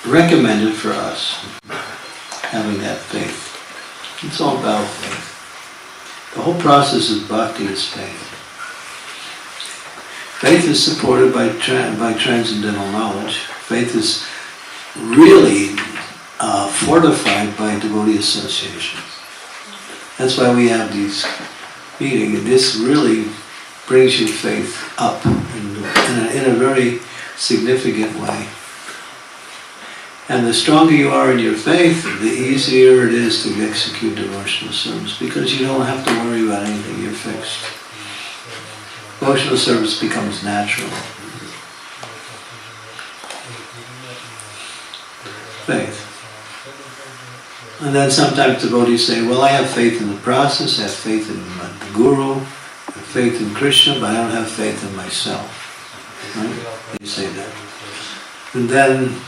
recommended for us, having that faith. It's all about faith. The whole process of bhakti is faith. Faith is supported by transcendental knowledge. Faith is really fortified by devotee association. That's why we have these meetings. This really brings your faith up in a very significant way. And the stronger you are in your faith, the easier it is to execute devotional service, because you don't have to worry about anything, you're fixed. Devotional service becomes natural. Faith. And then sometimes devotees say, well, I have faith in the process, I have faith in the Guru, I have faith in Krishna, but I don't have faith in myself. Right? They say that. And then,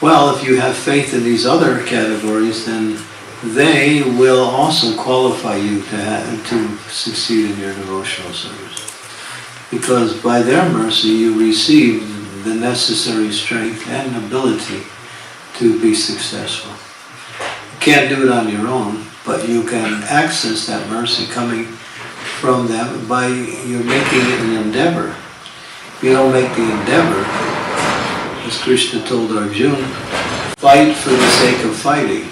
well, if you have faith in these other categories, then they will also qualify you to succeed in your devotional service. Because by their mercy you receive the necessary strength and ability to be successful. You can't do it on your own, but you can access that mercy coming from them by you're making it an endeavor. If you don't make the endeavor, as Krishna told Arjuna, fight for the sake of fighting.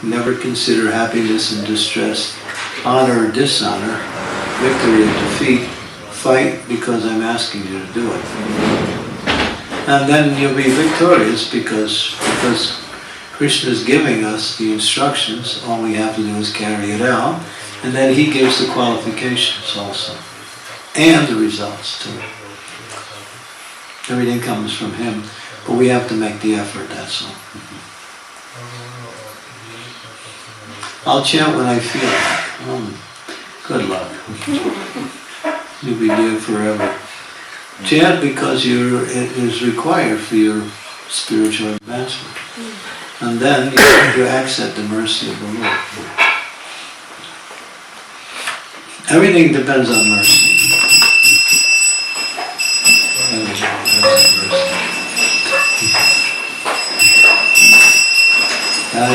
Never consider happiness and distress, honor or dishonor, victory or defeat. Fight because I'm asking you to do it. And then you'll be victorious because Krishna is giving us the instructions. All we have to do is carry it out. And then he gives the qualifications also. And the results too. Everything comes from him. But we have to make the effort, that's all. I'll chant when I feel it. Good luck. You'll be there forever. Chant because it is required for your spiritual advancement. And then you accept the mercy of the Lord. Everything depends on mercy.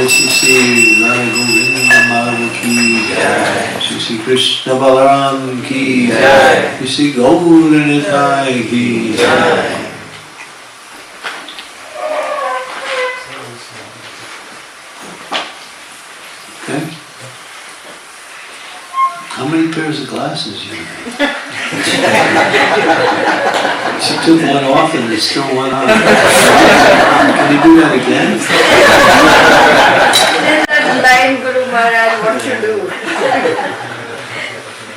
Shri Shri Radha Govinda Madhava ki jai, Shri Shri Krishna Balaram ki jai, Shri Shri Gaura Nitai ki jai. Okay? How many pairs of glasses you have? She took one off and there's still one on. Can you do that again? Blind Guru Maharaj, what to do?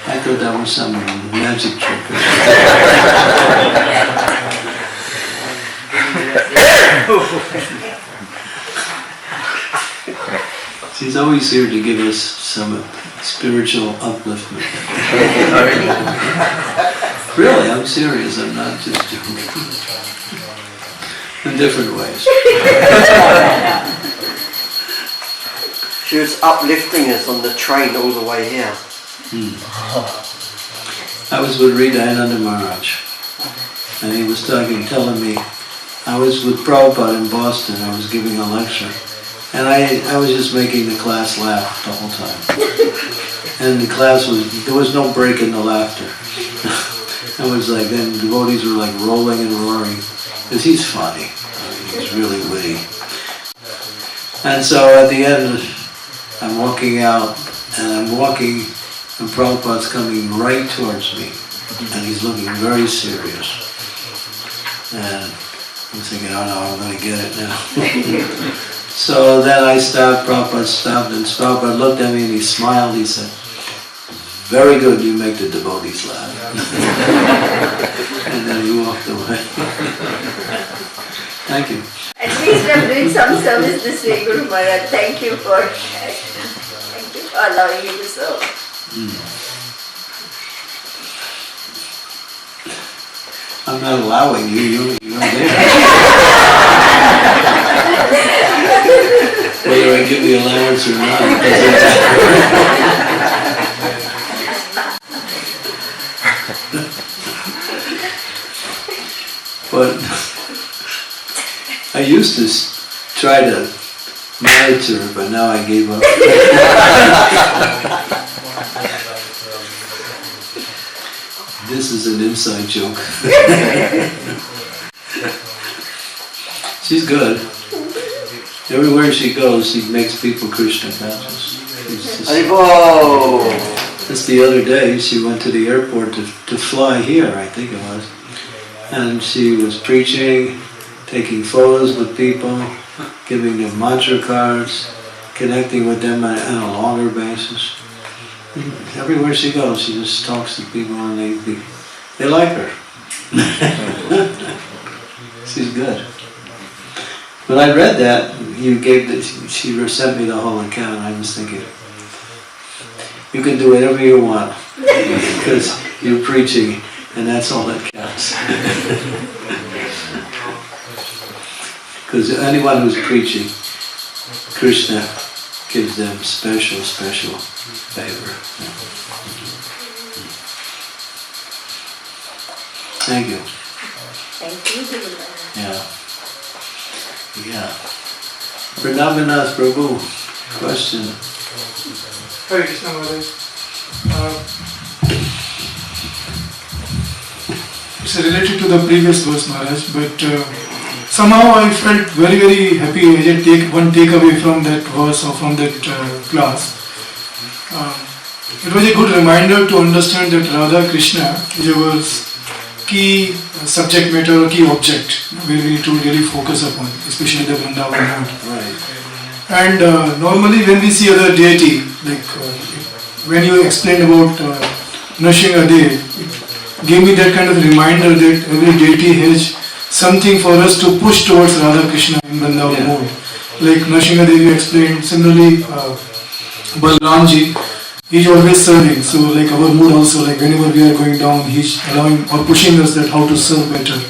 I thought that was some magic trick. She's always here to give us some spiritual upliftment. Really, I'm serious, I'm not just joking. In different ways. She was uplifting us on the train all the way here. I was with Hridayananda Maharaj, and he was telling me, I was with Prabhupada in Boston, I was giving a lecture, and I was just making the class laugh the whole time. And the class there was no break in the laughter. It was like, then devotees were like rolling and roaring, because he's funny, he's really witty. And so at the end, I'm walking out, and and Prabhupada's coming right towards me, and he's looking very serious. And I'm thinking, oh no, I'm going to get it now. So then I stopped, Prabhupada stopped, and Prabhupada looked at me and he smiled, he said, very good, you make the devotees laugh. And then he walked away. Thank you. At least I'm doing some service this way, Guru Maharaj. Thank you for allowing me to serve. I'm not allowing you, you're there. Whether I give the allowance or not, it doesn't matter. But I used to try to monitor, but now I gave up. This is an inside joke. She's good. Everywhere she goes, she makes people Krishna conscious. Just the other day, she went to the airport to fly here, I think it was. And she was preaching, taking photos with people, giving them mantra cards, connecting with them on a longer basis. Everywhere she goes, she just talks to people and they like her. She's good. When I read that, she sent me the whole account, I was thinking, you can do whatever you want, because you're preaching, and that's all that counts. Because anyone who's preaching, Krishna gives them special favor. Thank you. Thank you. Yeah. Pranavanath Prabhu, question. Hare Krishna Maharaj. It's related to the previous verse, Maharaj, but somehow I felt very, very happy as I take one takeaway from that verse or from that class. It was a good reminder to understand that Radha Krishna is our key subject matter or key object where we need to really focus upon, especially the Vrindavan mood. Right. And normally when we see other deity, like when you explained about Nrsimhadev, it gave me that kind of reminder that every deity has something for us to push towards Radha Krishna in Vrindavan mode. Like Nrsimhadev you explained, similarly Balramji, he's always serving. So like our mood also, like whenever we are going down, he's allowing or pushing us that how to serve better.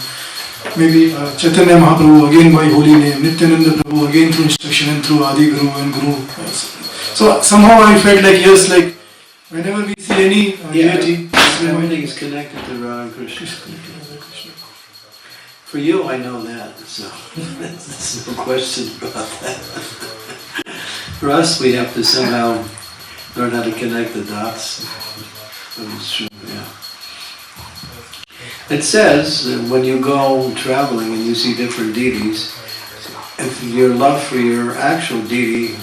Maybe Chaitanya Mahaprabhu again by holy name, Nityananda Prabhu again through instruction and through Adi Guru and Guru. So somehow I felt like yes, like whenever we see any deity, everything is connected to Radha Krishna. For you, I know that, so there's no question about that. For us, we have to somehow learn how to connect the dots. But it's true, yeah. It says that when you go traveling and you see different deities, if your love for your actual deity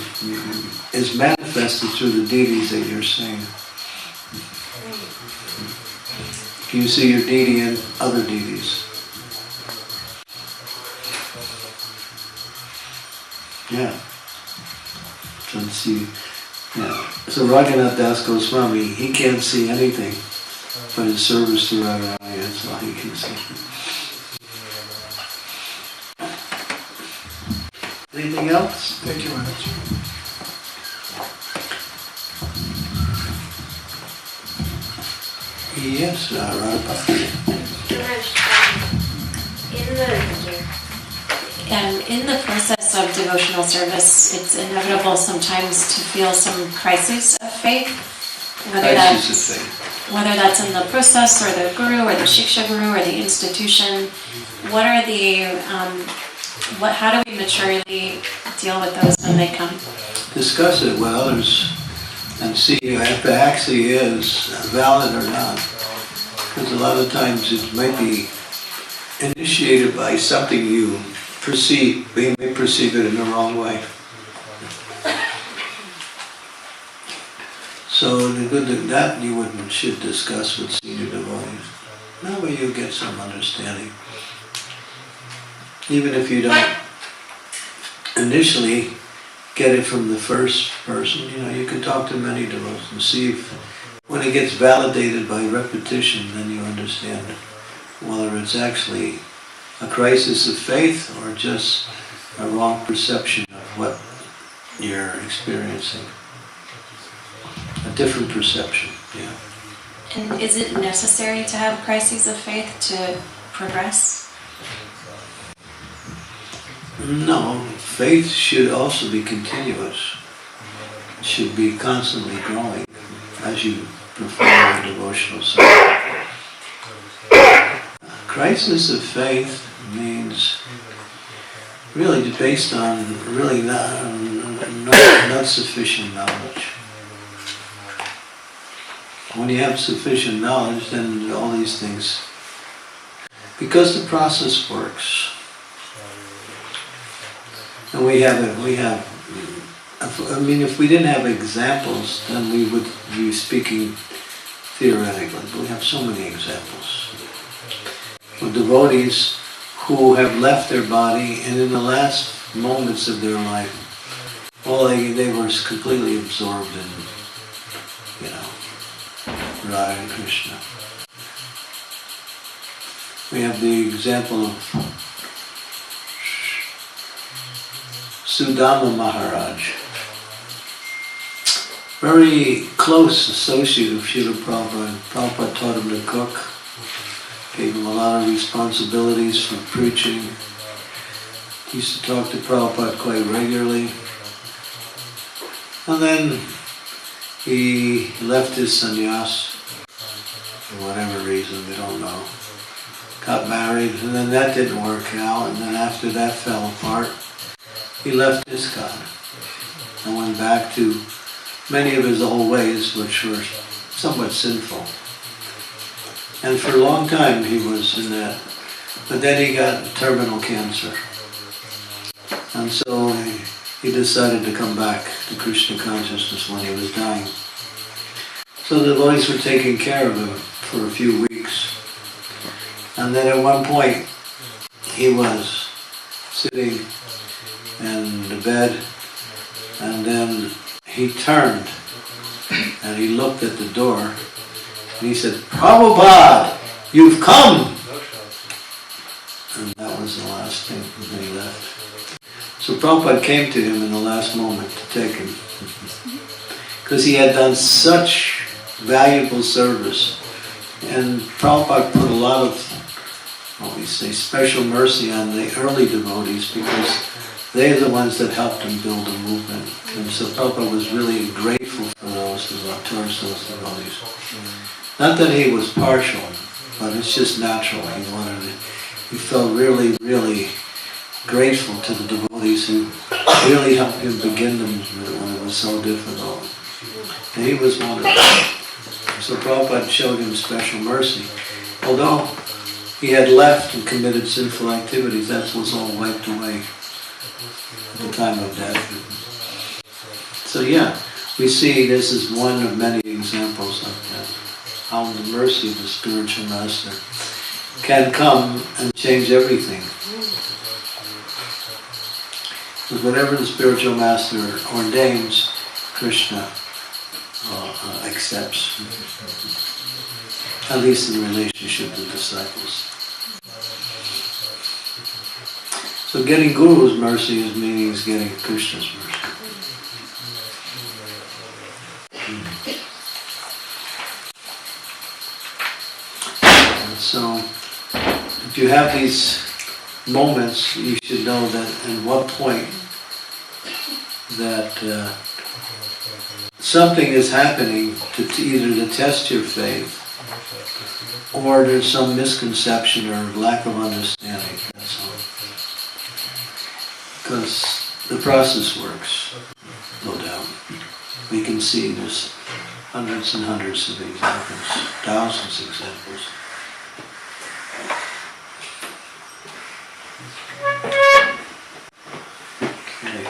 is manifested through the deities that you're seeing. You see your deity in other deities. Yeah. So Raghunath Das Goswami, he can't see anything but his service to Radharani, that's all he can see. Anything else? Thank you very much. Yes, Radha. In the process of devotional service, it's inevitable sometimes to feel some crises of faith, whether that's in the process or the guru or the shiksha guru or the institution. What are how do we maturely deal with those when they come? Discuss it with others and see if it actually is valid or not. Because a lot of times it might be initiated by something you perceive, but you may perceive it in the wrong way. So the good that you should discuss with senior devotees. That way you get some understanding. Even if you don't initially get it from the first person, you can talk to many devotees and see if when it gets validated by repetition, then you understand whether it's actually a crisis of faith or just a wrong perception of what you're experiencing. A different perception, yeah. And is it necessary to have crises of faith to progress? No, faith should also be continuous. It should be constantly growing as you perform your devotional service. Crisis of faith means really based on really not sufficient knowledge. When you have sufficient knowledge, then all these things, because the process works. And if we didn't have examples, then we would be speaking theoretically. But we have so many examples of devotees who have left their body, and in the last moments of their life, they were completely absorbed in, Radha and Krishna. We have the example of Sudama Maharaj, very close associate of Srila Prabhupada. Prabhupada taught him to cook, gave him a lot of responsibilities for preaching. He used to talk to Prabhupada quite regularly. And then he left his sannyas for whatever reason, we don't know. Got married, and then that didn't work out, and then after that fell apart, he left ISKCON and went back to many of his old ways, which were somewhat sinful. And for a long time he was in that. But then he got terminal cancer. And so he decided to come back to Krishna consciousness when he was dying. So the devotees were taking care of him for a few weeks. And then at one point he was sitting in the bed, and then he turned and he looked at the door and he said, "Prabhupada, you've come!" And that was the last thing that he left. So Prabhupada came to him in the last moment to take him, because he had done such valuable service. And Prabhupada put a lot of, what we say, special mercy on the early devotees, because they're the ones that helped him build the movement. And so Prabhupada was really grateful for those towards those devotees. Not that he was partial, but it's just natural. He felt really, really grateful to the devotees who really helped him begin the movement when it was so difficult. And he was one of them. So Prabhupada showed him special mercy. Although he had left and committed sinful activities, that was all wiped away at the time of death. So yeah, we see this is one of many examples of that, how the mercy of the spiritual master can come and change everything. Because whatever the spiritual master ordains, Krishna accepts, at least in relationship to disciples. So getting Guru's mercy is meaning is getting Krishna's mercy. And so if you have these moments, you should know that at what point that something is happening to either to test your faith, or there's some misconception or lack of understanding. That's all. Because the process works, no doubt. We can see there's hundreds and hundreds of examples, thousands of examples. Okay.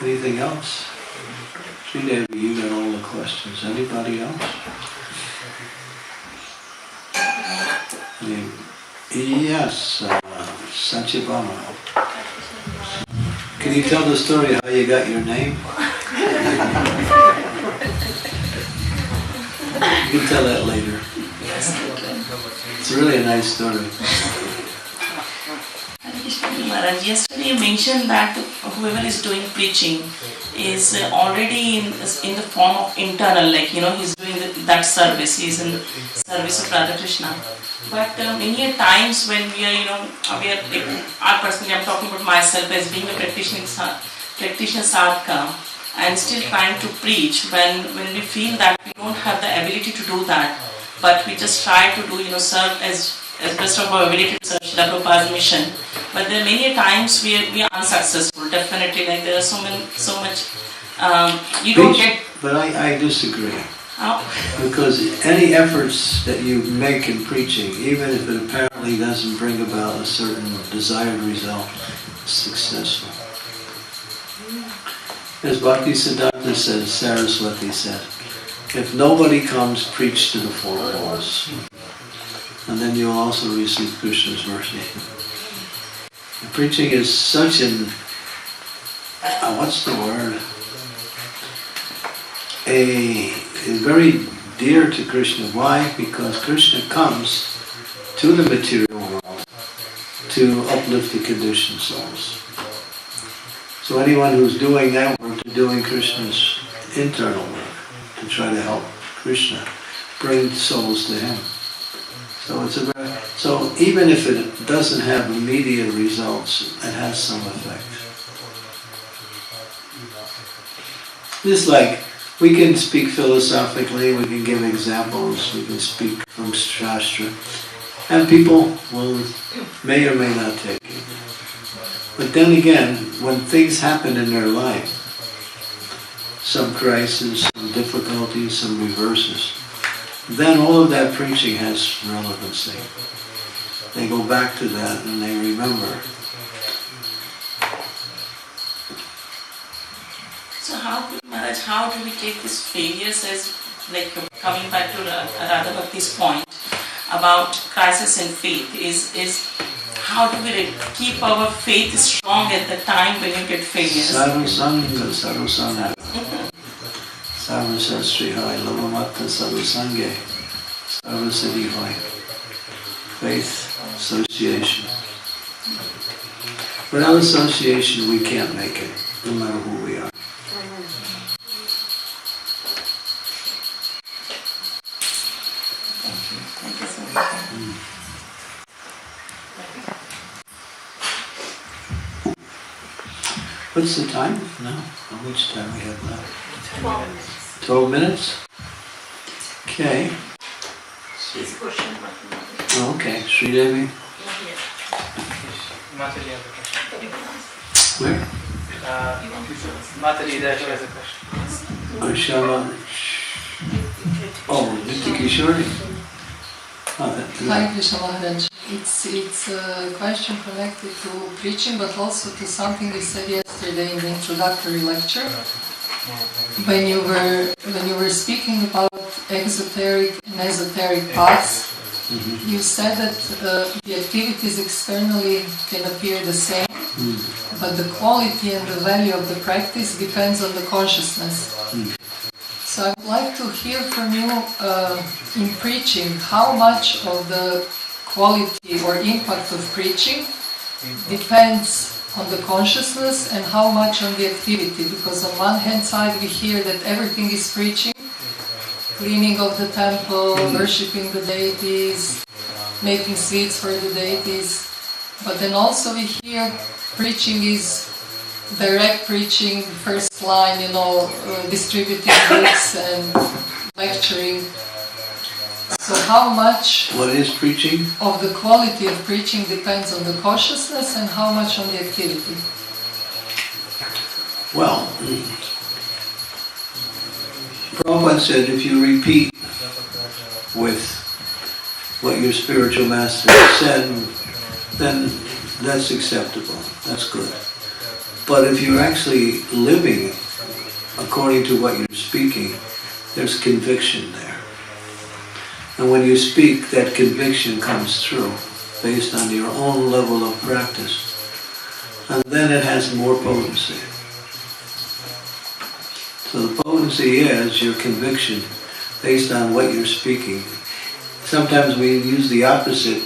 Anything else? Sridevi, you got all the questions. Anybody else? Yes, Satyabhama. Can you tell the story how you got your name? You can tell that later. It's really a nice story. Maharaj, yesterday you mentioned that whoever is doing preaching is already in the form of internal, like, he's doing that service, he's in service of Radha Krishna. But many times when we are, I personally, I'm talking about myself as being a practitioner sadhaka and still trying to preach, when we feel that we don't have the ability to do that, but we just try to do, serve as best of our ability to serve Srila Prabhupada's mission. But there are many times we are unsuccessful, definitely, like there are so much, you don't get... But I disagree. How? Because any efforts that you make in preaching, even if it apparently doesn't bring about a certain desired result, is successful. As Bhaktisiddhanta said, Saraswati said, if nobody comes, preach to the four walls. And then you'll also receive Krishna's mercy. The preaching is such an, what's the word? Is very dear to Krishna. Why? Because Krishna comes to the material world to uplift the conditioned souls. So anyone who's doing that work, they're doing Krishna's internal work to try to help Krishna bring souls to him. So even if it doesn't have immediate results, it has some effect. Just like we can speak philosophically, we can give examples, we can speak from Shastra, and people may or may not take it. But then again, when things happen in their life, some crisis, some difficulties, some reverses, then all of that preaching has relevancy. They go back to that and they remember. So Maharaj, how do we take these failures as, like, coming back to Radha Bhakti's point about crisis in faith, is how do we keep our faith strong at the time when you get failures? Sarvasanga, sarvasanga. Sarvasastri hoy, lavamatta sarvasange. Sarvasiddhi hoy. Faith, association. Without association, we can't make it, no matter who we are. Thank you so much. What's the time now? How much time we have left? 12 minutes. 12 minutes? Okay. Okay, Sridevi. Mataji has a question. Where? Mataji there, she has a question. Shama. Oh, Nitya Kishori. Hi Krishna Maharaj. It's a question connected to preaching, but also to something you said yesterday in the introductory lecture. When you were speaking about exoteric and esoteric paths, you said that the activities externally can appear the same, but the quality and the value of the practice depends on the consciousness. So I would like to hear from you in preaching, how much of the quality or impact of preaching depends on the consciousness and how much on the activity, because on one hand side we hear that everything is preaching, cleaning of the temple, worshipping the deities, making sweets for the deities, but then also we hear preaching is direct preaching, first line, distributing books and lecturing. So how much What is preaching? of the quality of preaching depends on the consciousness and how much on the activity? Well, Prabhupada said if you repeat with what your spiritual master said, then that's acceptable, that's good. But if you're actually living according to what you're speaking, there's conviction there. And when you speak, that conviction comes through based on your own level of practice. And then it has more potency. So the potency is your conviction based on what you're speaking. Sometimes we use the opposite.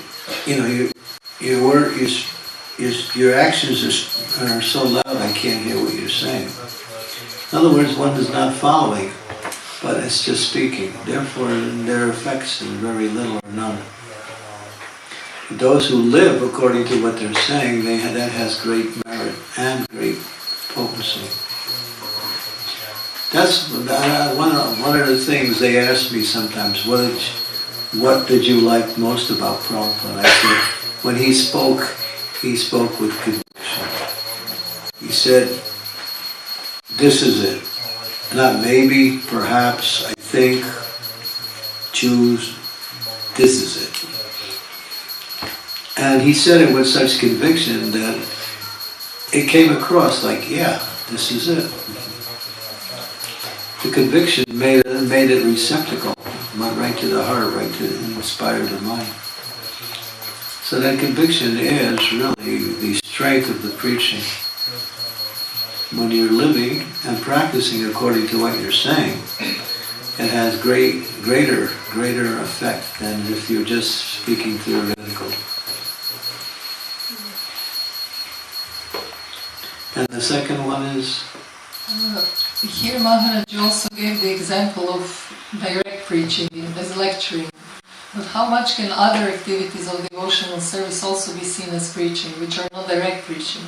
Your actions are so loud I can't hear what you're saying. In other words, one is not following, but it's just speaking. Therefore, their effects are very little or none. Those who live according to what they're saying, that has great merit and great potency. That's one of the things they ask me sometimes. What did you like most about Prabhupada? I said, when he spoke with conviction. He said, this is it. Not maybe, perhaps, I think, choose, this is it. And he said it with such conviction that it came across like, yeah, this is it. The conviction made it receptacle, went right to the heart, right to inspire the mind. So that conviction is really the strength of the preaching. When you're living and practicing according to what you're saying, it has greater effect than if you're just speaking theoretical. And the second one is? Here Maharaja also gave the example of direct preaching as lecturing. But how much can other activities of devotional service also be seen as preaching, which are not direct preaching?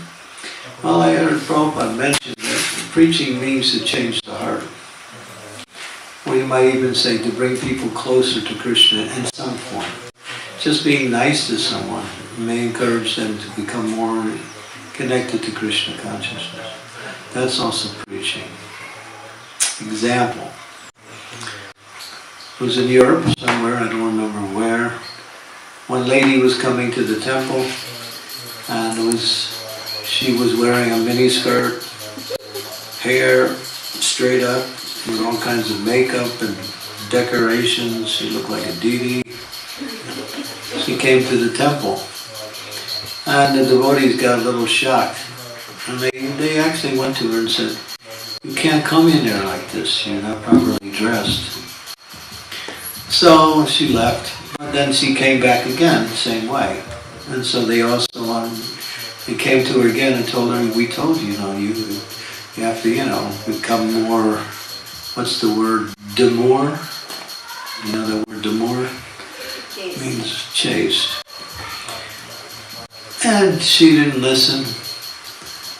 Well, I heard Prabhupada mention that preaching means to change the heart. Or you might even say to bring people closer to Krishna in some form. Just being nice to someone may encourage them to become more connected to Krishna consciousness. That's also preaching. Example. It was in Europe somewhere, I don't remember where. One lady was coming to the temple and she was wearing a mini skirt, hair straight up, with all kinds of makeup and decorations. She looked like a deity. She came to the temple and the devotees got a little shocked. And they actually went to her and said, "You can't come in there like this, you're not properly dressed." So she left, but then she came back again the same way. And so they came to her again and told her, "We told you, you have to, become more," what's the word, demure? You know the word demure? It means chaste. And she didn't listen.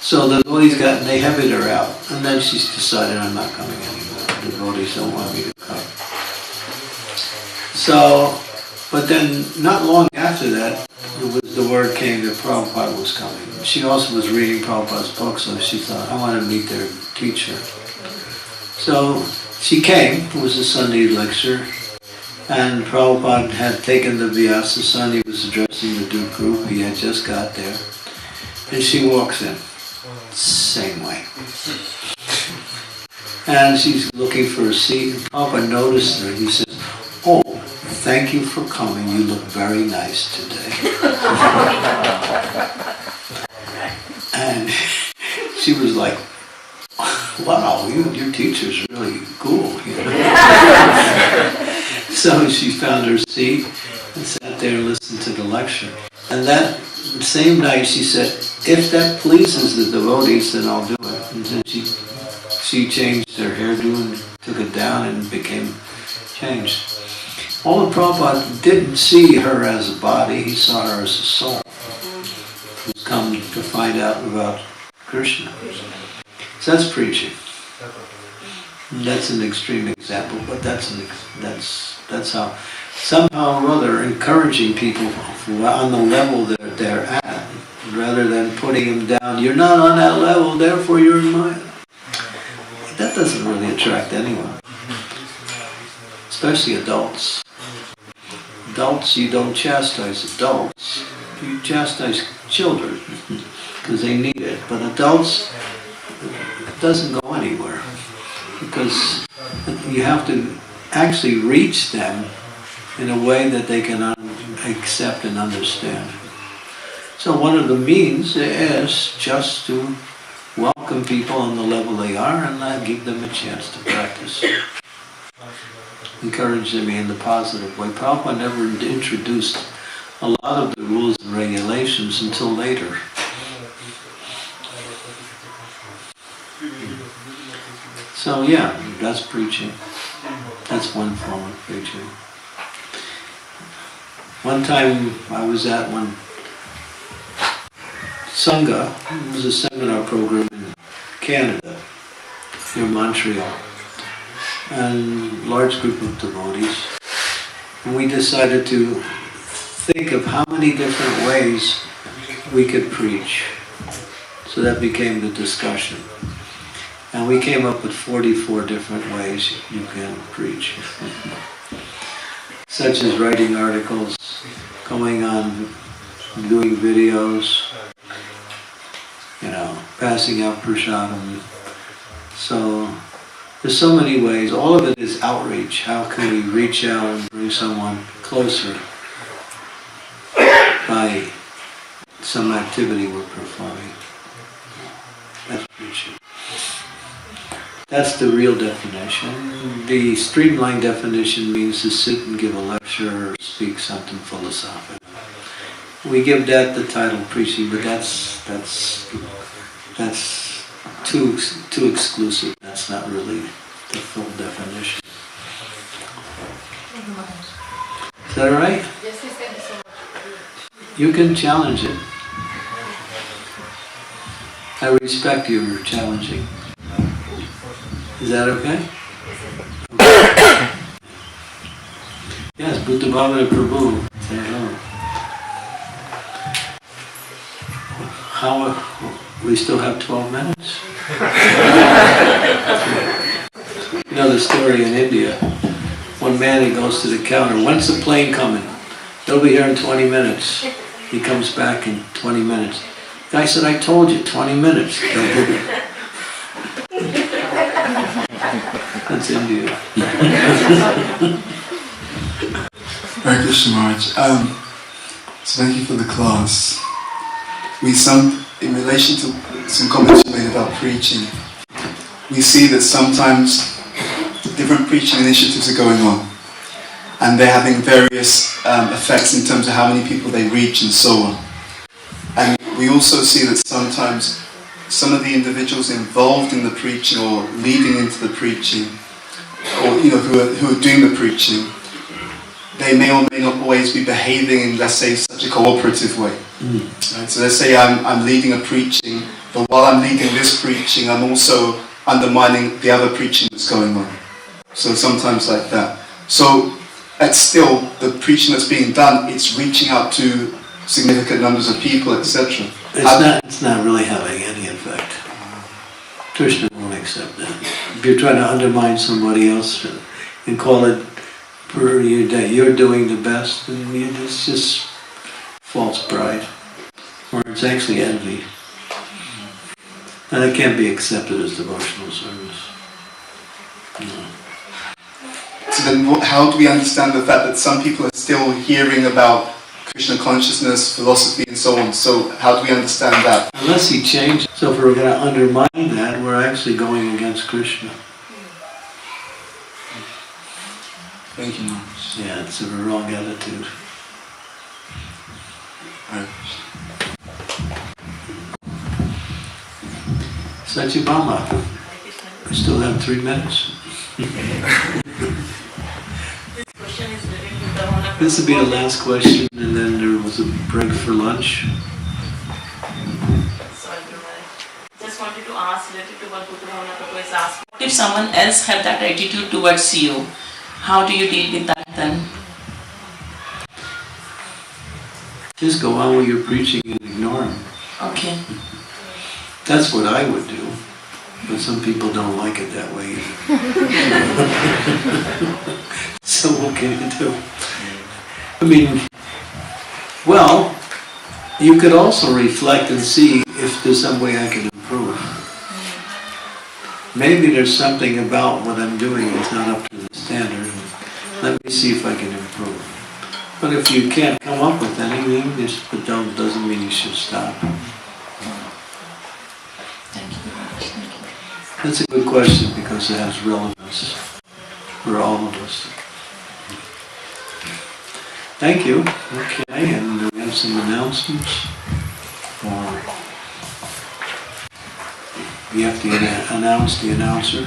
So the devotees they headed her out. And then she decided, "I'm not coming anymore. The devotees don't want me to come." So, but then not long after that, the word came that Prabhupada was coming. She also was reading Prabhupada's book, so she thought, "I want to meet their teacher." So she came. It was a Sunday lecture. And Prabhupada had taken the Vyasa son. He was addressing the Duke group. He had just got there. And she walks in. Same way. And she's looking for a seat. And Prabhupada noticed her. He says, "Oh, thank you for coming. You look very nice today." And she was like, "Wow, your teacher's really cool." So she found her seat and sat there and listened to the lecture. And that same night she said, "If that pleases the devotees, then I'll do it." And then she changed her hairdo and took it down and became changed. All of Prabhupada didn't see her as a body, he saw her as a soul who's come to find out about Krishna. So that's preaching. That's an extreme example, but that's how somehow or other encouraging people on the level that they're at, rather than putting them down. "You're not on that level, therefore you're in mine." That doesn't really attract anyone, especially adults. Adults, you don't chastise adults. You chastise children because they need it. But adults, it doesn't go anywhere because you have to actually reach them in a way that they can accept and understand. So one of the means is just to welcome people on the level they are and give them a chance to practice. Encourage them in the positive way. Prabhupada never introduced a lot of the rules and regulations until later. So yeah, that's preaching. That's one form of preaching. One time I was at one Sangha, it was a seminar program in Canada, near Montreal, and a large group of devotees. And we decided to think of how many different ways we could preach. So that became the discussion. And we came up with 44 different ways you can preach. Such as writing articles, going on, doing videos, passing out prasadam. So there's so many ways. All of it is outreach. How can we reach out and bring someone closer by some activity we're performing? That's preaching. That's the real definition. The streamlined definition means to sit and give a lecture or speak something philosophical. We give that the title preaching, but that's that's too exclusive. That's not really the full definition. Is that all right? Yes, thank you so much. You can challenge it. I respect your challenging. Is that okay? Yes, Buddha Bhavana Prabhu. Say hello. How, we still have 12 minutes? You know the story in India. One man, he goes to the counter. When's the plane coming? They'll be here in 20 minutes. He comes back in 20 minutes. The guy said, I told you, 20 minutes. That's India. Hare Krishna Maharaj. So thank you for the class. In relation to some comments you made about preaching, we see that sometimes different preaching initiatives are going on, and they're having various effects in terms of how many people they reach and so on. And we also see that sometimes some of the individuals involved in the preaching or leading into the preaching, or who are doing the preaching, they may or may not always be behaving in, let's say, such a cooperative way. Right? So let's say I'm leading a preaching, but while I'm leading this preaching, I'm also undermining the other preaching that's going on. So sometimes like that. So that's still the preaching that's being done, it's reaching out to significant numbers of people, etc. It's not really having any effect. Krishna won't accept that. If you're trying to undermine somebody else and call it you're doing the best, and it's just false pride, or it's actually envy, and it can't be accepted as devotional service. No. So then how do we understand the fact that some people are still hearing about Krishna consciousness, philosophy and so on? So how do we understand that? Unless he changes. So if we're going to undermine that, we're actually going against Krishna. Thank you, Maharaj. Yeah, it's a wrong attitude. Satyabhama, we still have 3 minutes. This will be the last question, and then there was a break for lunch. Just wanted to ask related to what Buddha Bhavana Prabhu has asked. What if someone else have that attitude towards you? How do you deal with that then? Just go on with your preaching and ignore them. Okay. That's what I would do. But some people don't like it that way either. So what can you do? I mean, well, you could also reflect and see if there's some way I can improve. Maybe there's something about what I'm doing that's not up to the standard. Let me see if I can improve. But if you can't come up with anything, it doesn't mean you should stop. That's a good question because it has relevance for all of us. Thank you. Okay, and we have some announcements. We have to announce the announcer.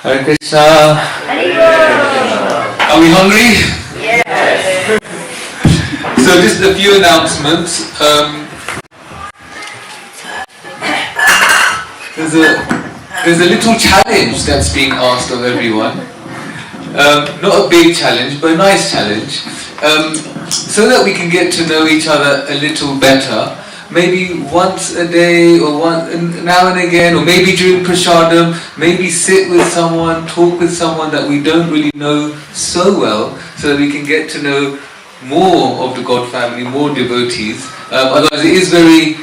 Hare Krishna. Are we hungry? Yes. So just a few announcements. There's a little challenge that's being asked of everyone. Not a big challenge, but a nice challenge. So that we can get to know each other a little better. Maybe once a day, or now and again, or maybe during prasadam, maybe sit with someone, talk with someone that we don't really know so well, so that we can get to know more of the God family, more devotees. Otherwise it is very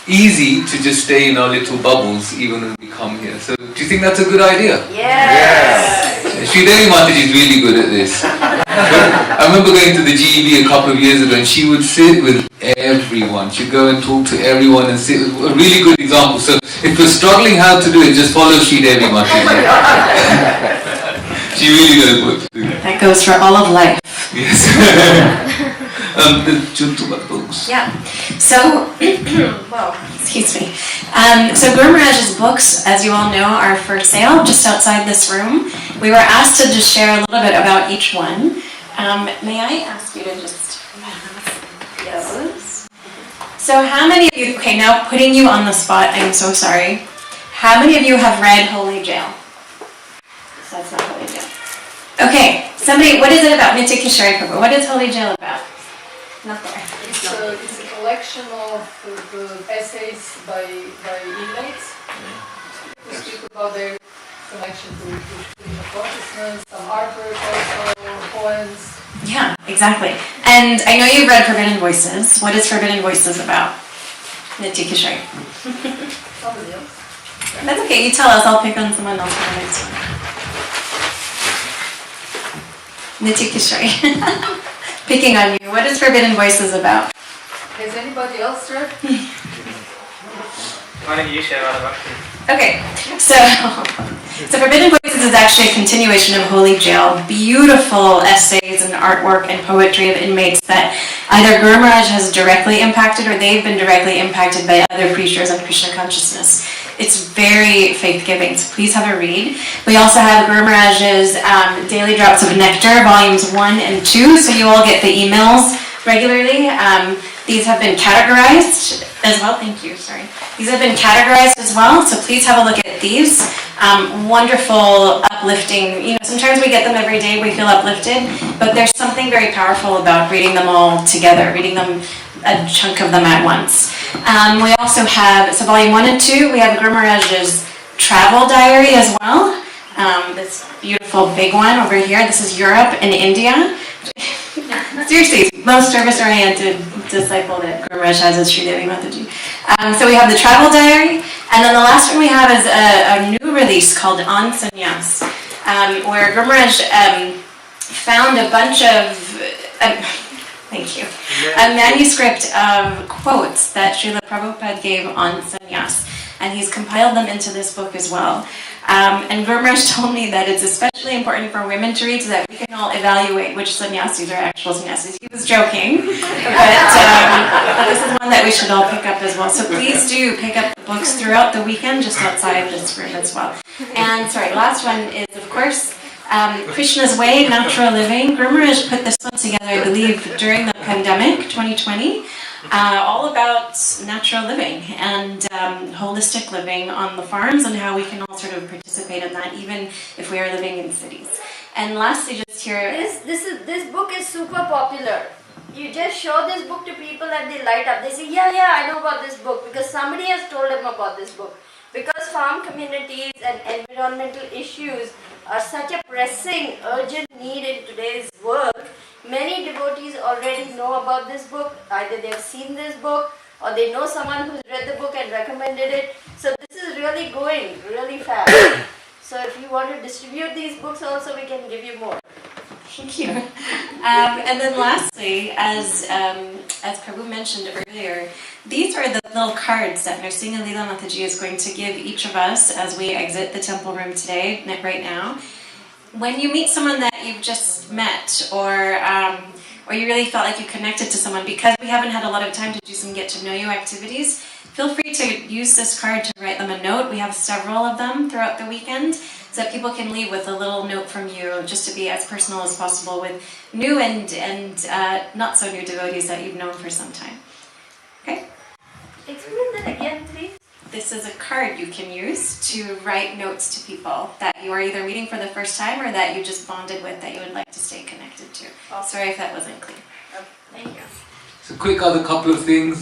easy to just stay in our little bubbles even when we come here. So do you think that's a good idea? Yes! Sri Devi Mataji is really good at this. I remember going to the GEV a couple of years ago and she would sit with everyone. She'd go and talk to everyone and sit with a really good example. So if you're struggling how to do it, just follow Sri Devi Mataji. She really knows what to do. That goes for all of life. Yes. The gentleman books. Yeah. So, whoa, excuse me. So Guru Maharaj's books, as you all know, are for sale just outside this room. We were asked to just share a little bit about each one. May I ask you to just pass those? So how many of you, okay, now putting you on the spot, I'm so sorry. How many of you have read Holy Jail? So that's not Holy Jail. Okay, somebody, what is it about? Nitya Kishore Prabhu, what is Holy Jail about? Not there. It's a collection of essays by inmates who speak about their connection to consciousness, some artwork also, poems. Yeah, exactly. And I know you've read Forbidden Voices. What is Forbidden Voices about? Nitya Kishore. Somebody else. That's okay, you tell us, I'll pick on someone else for the next one. Nitya Kishore. Picking on you. What is Forbidden Voices about? Has anybody else read? Why don't you share all about it? Okay, so Forbidden Voices is actually a continuation of Holy Jail. Beautiful essays and artwork and poetry of inmates that either Guru Maharaj has directly impacted or they've been directly impacted by other preachers on Krishna consciousness. It's very faith-giving, so please have a read. We also have Guru Maharaj's Daily Drops of Nectar, volumes 1 and 2, so you all get the emails regularly. These have been categorized as well. Thank you, sorry. These have been categorized as well, so please have a look at these. Wonderful, uplifting, you know, sometimes we get them every day, we feel uplifted, but there's something very powerful about reading them all together, reading them, a chunk of them at once. We also have, so volume 1 and 2, we have Guru Maharaj's travel diary as well. This beautiful big one over here, this is Europe and India. Seriously, most service-oriented disciple that Guru Maharaj has is Sridevi Mataji. So we have the travel diary, and then the last one we have is a new release called On Sannyas, where Guru Maharaj found a bunch of, thank you, a manuscript of quotes that Srila Prabhupada gave on sannyas, and he's compiled them into this book as well. And Guru Maharaj told me that it's especially important for women to read so that we can all evaluate which sannyasis are actual sannyasis. He was joking, but this is one that we should all pick up as well. So please do pick up the books throughout the weekend, just outside this room as well. And sorry, last one is, of course, Krishna's Way, Natural Living. Guru Maharaj put this one together, I believe, during the pandemic, 2020. All about natural living and holistic living on the farms and how we can all sort of participate in that, even if we are living in cities. And lastly, just here, This book is super popular. You just show this book to people and they light up. They say, yeah, I know about this book because somebody has told them about this book. Because farm communities and environmental issues are such a pressing, urgent need in today's world, many devotees already know about this book. Either they have seen this book or they know someone who's read the book and recommended it. So this is really going really fast. So if you want to distribute these books also, we can give you more. Thank you. And then lastly, as Prabhu mentioned earlier, these are the little cards that Narsingha Leela Mataji is going to give each of us as we exit the temple room today, right now. When you meet someone that you've just met, or you really felt like you connected to someone, because we haven't had a lot of time to do some get-to-know-you activities, feel free to use this card to write them a note. We have several of them throughout the weekend, so that people can leave with a little note from you, just to be as personal as possible with new and not so new devotees that you've known for some time. Okay? Explain that again, please. This is a card you can use to write notes to people that you are either meeting for the first time or that you just bonded with that you would like to stay connected to. Sorry if that wasn't clear. Thank you. So quick other couple of things.